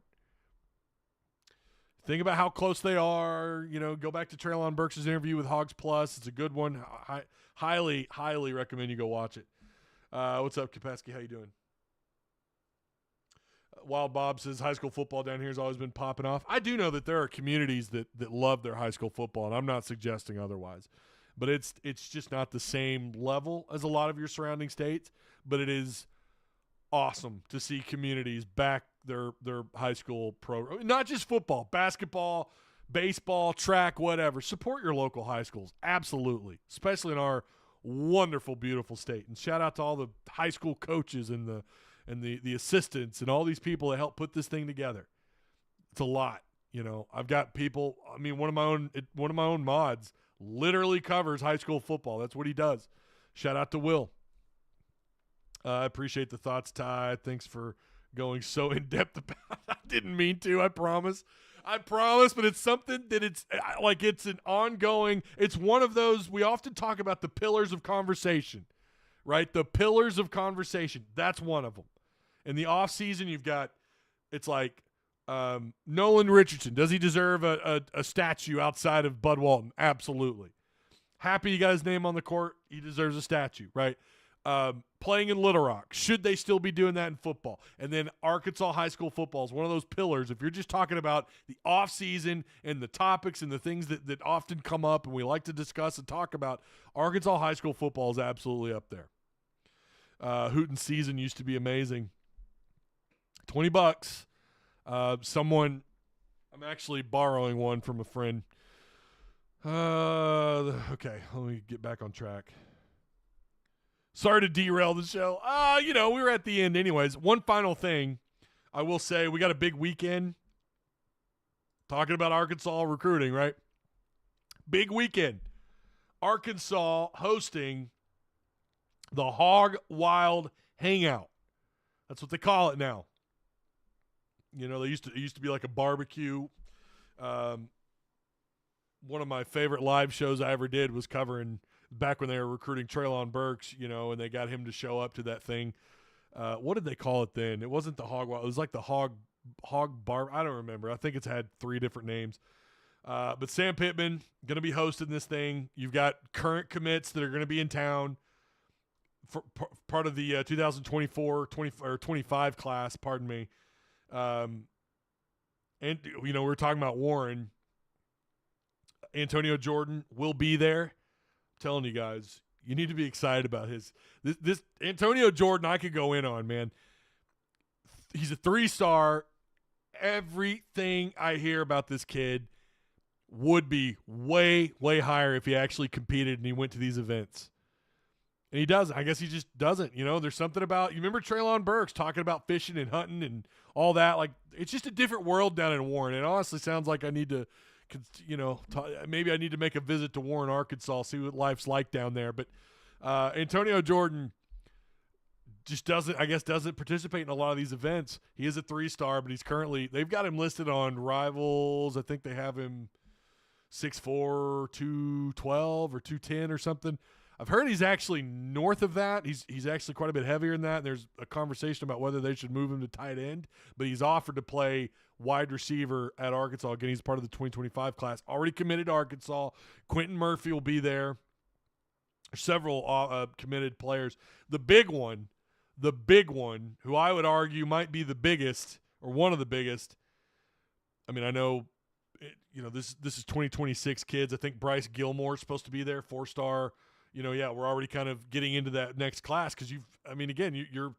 Think about how close they are. Go back to Traylon Burks' interview with Hogs Plus. It's a good one. Highly, highly recommend you go watch it. What's up, Kapesky? How you doing? Wild Bob says high school football down here has always been popping off. I do know that there are communities that love their high school football, and I'm not suggesting otherwise. But it's just not the same level as a lot of your surrounding states. But it is awesome to see communities back their high school program. Not just football, basketball, baseball, track, whatever. Support your local high schools. Absolutely. Especially in our wonderful, beautiful state. And shout out to all the high school coaches and the assistants and all these people that help put this thing together. It's a lot. I've got people, one of my own mods literally covers high school football. That's what he does. Shout out to Will. I appreciate the thoughts, Ty. Thanks for going so in-depth about it. I didn't mean to, I promise. But it's something that it's an ongoing – it's one of those – we often talk about the pillars of conversation, right? The pillars of conversation. That's one of them. In the offseason, you've got – it's like Nolan Richardson. Does he deserve a statue outside of Bud Walton? Absolutely. Happy you got his name on the court. He deserves a statue, right? Playing in Little Rock. Should they still be doing that in football? And then Arkansas high school football is one of those pillars. If you're just talking about the offseason and the topics and the things that often come up and we like to discuss and talk about, Arkansas high school football is absolutely up there. Hooten season used to be amazing. $20. I'm actually borrowing one from a friend. Okay, let me get back on track. Sorry to derail the show. We were at the end anyways. One final thing I will say, we got a big weekend. Talking about Arkansas recruiting, right? Big weekend. Arkansas hosting the Hog Wild hangout. That's what they call it now. It used to be like a barbecue. One of my favorite live shows I ever did was covering back when they were recruiting Traylon Burks, and they got him to show up to that thing. What did they call it then? It wasn't the Hog Wild. It was like the Hog Bar. I don't remember. I think it's had 3 different names. But Sam Pittman going to be hosting this thing. You've got current commits that are going to be in town for part of the 2024 or 25 class. Pardon me. And we were talking about Warren. Antonio Jordan will be there. I'm telling you guys, you need to be excited about this Antonio Jordan. I could go in on, man. He's a 3-star. Everything I hear about this kid would be way, way higher if he actually competed and he went to these events. And he doesn't. I guess he just doesn't. There's something about – you remember Traylon Burks talking about fishing and hunting and all that? Like, it's just a different world down in Warren. It honestly sounds like I need to – maybe I need to make a visit to Warren, Arkansas, see what life's like down there. But Antonio Jordan just doesn't participate in a lot of these events. He is a 3-star, but they've got him listed on Rivals. I think they have him 6'4", 212 or 210 or something. I've heard he's actually north of that. He's actually quite a bit heavier than that. And there's a conversation about whether they should move him to tight end, but he's offered to play wide receiver at Arkansas. Again, he's part of the 2025 class. Already committed to Arkansas. Quentin Murphy will be there. Several committed players. The big one, who I would argue might be the biggest or one of the biggest. I mean, I know, this is 2026 kids. I think Bryce Gilmore is supposed to be there, 4-star. We're already kind of getting into that next class because you're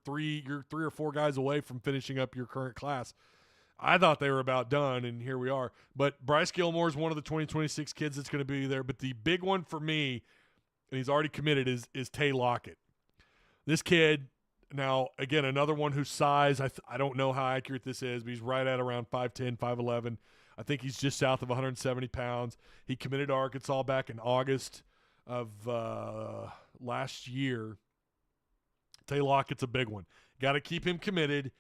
3 or 4 guys away from finishing up your current class. I thought they were about done, and here we are. But Bryce Gilmore is one of the 2026 kids that's going to be there. But the big one for me, and he's already committed, is Tay Lockett. This kid, now, again, another one whose size, I don't know how accurate this is, but he's right at around 5'10", 5'11". I think he's just south of 170 pounds. He committed to Arkansas back in August of last year. Tay Lockett's a big one. Got to keep him committed.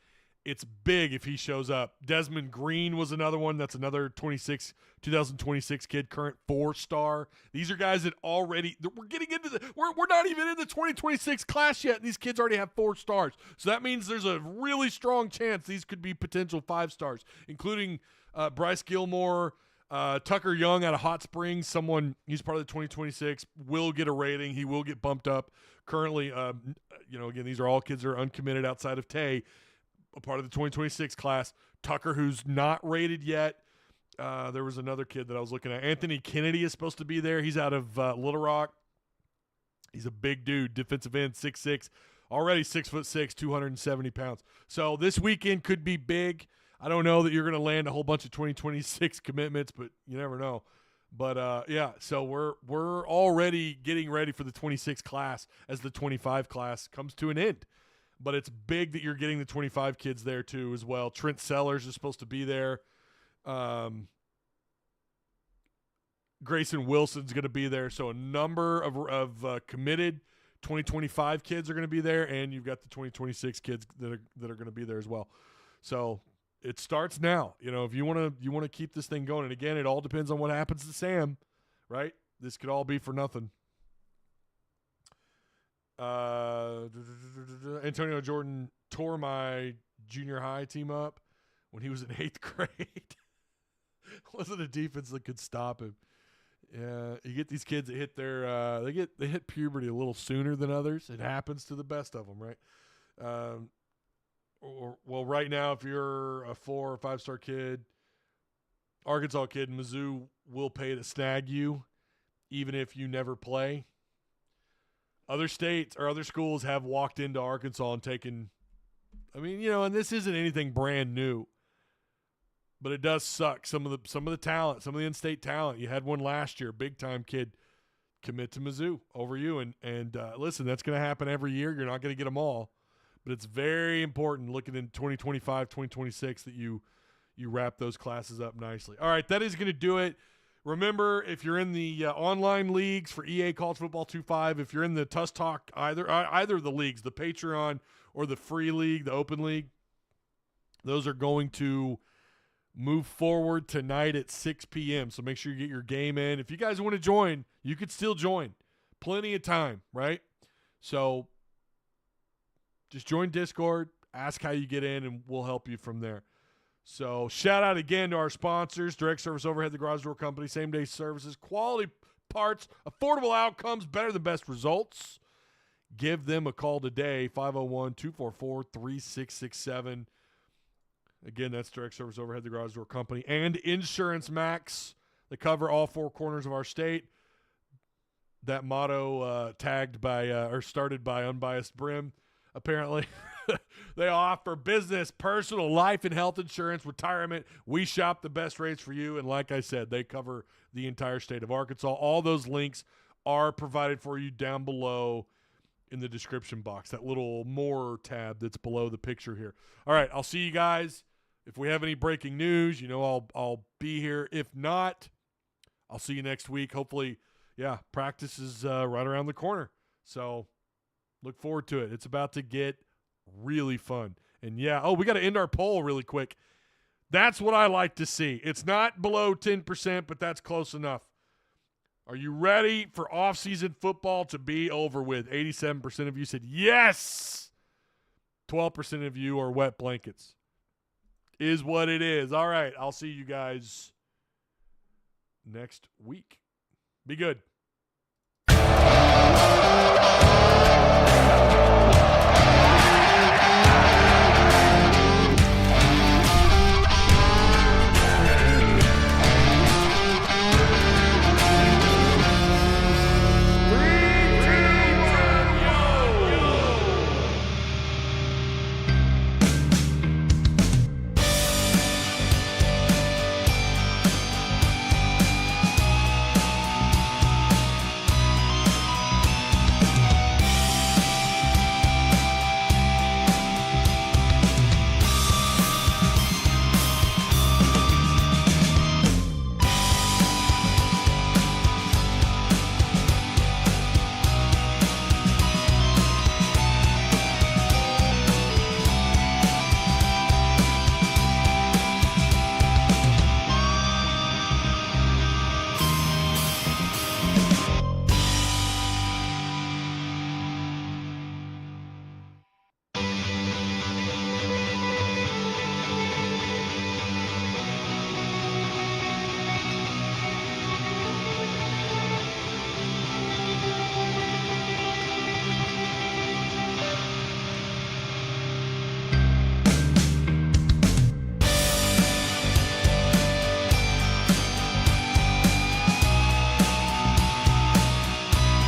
It's big if he shows up. Desmond Green was another one. That's another 2026 kid, current 4-star. These are guys that already – we're getting into – we're not even in the 2026 class yet, and these kids already have 4 stars. So that means there's a really strong chance these could be potential 5-stars, including Bryce Gilmore, Tucker Young out of Hot Springs. He's part of the 2026, will get a rating. He will get bumped up. Currently, again, these are all kids that are uncommitted outside of Tay. A part of the 2026 class. Tucker, who's not rated yet. There was another kid that I was looking at. Anthony Kennedy is supposed to be there. He's out of Little Rock. He's a big dude, defensive end, 6'6", already 6'6", 270 pounds. So this weekend could be big. I don't know that you're going to land a whole bunch of 2026 commitments, but you never know. But so we're already getting ready for the 26 class as the 25 class comes to an end. But it's big that you're getting the 25 kids there too as well. Trent Sellers is supposed to be there. Grayson Wilson's going to be there. So a number of committed 2025 kids are going to be there, and you've got the 2026 kids that are going to be there as well. So it starts now. If you want to keep this thing going, and again, it all depends on what happens to Sam, right? This could all be for nothing. Antonio Jordan tore my junior high team up when he was in 8th grade. Wasn't a defense that could stop him. Yeah, you get these kids that hit their they hit puberty a little sooner than others. It happens to the best of them, right? Right now, if you're a 4 or 5-star kid, Arkansas kid, Mizzou will pay to snag you, even if you never play. Other states or other schools have walked into Arkansas and taken – and this isn't anything brand new, but it does suck. Some of the talent, some of the in-state talent. You had one last year, big-time kid, commit to Mizzou over you. And listen, that's going to happen every year. You're not going to get them all. But it's very important looking in 2025, 2026 that you wrap those classes up nicely. All right, that is going to do it. Remember, if you're in the online leagues for EA College Football 2.5, if you're in the Tusk Talk, either of the leagues, the Patreon or the free league, the open league, those are going to move forward tonight at 6 p.m. So make sure you get your game in. If you guys want to join, you could still join. Plenty of time, right? So just join Discord, ask how you get in, and we'll help you from there. So shout out again to our sponsors, Direct Service Overhead, the Garage Door Company, same-day services, quality parts, affordable outcomes, better than best results. Give them a call today, 501-244-3667. Again, that's Direct Service Overhead, the Garage Door Company, and Insurance Max. They cover all four corners of our state. That motto started by Unbiased Brim, apparently. They offer business, personal, life, and health insurance, retirement. We shop the best rates for you. And like I said, they cover the entire state of Arkansas. All those links are provided for you down below in the description box, that little more tab that's below the picture here. All right, I'll see you guys. If we have any breaking news, I'll be here. If not, I'll see you next week. Hopefully, practice is right around the corner. So look forward to it. It's about to get really fun. And we got to end our poll really quick. That's what I like to see. It's not below 10%, but that's close enough. Are you ready for off-season football to be over with? 87% of you said yes. 12% of you are wet blankets. Is what it is. All right, I'll see you guys next week. Be good.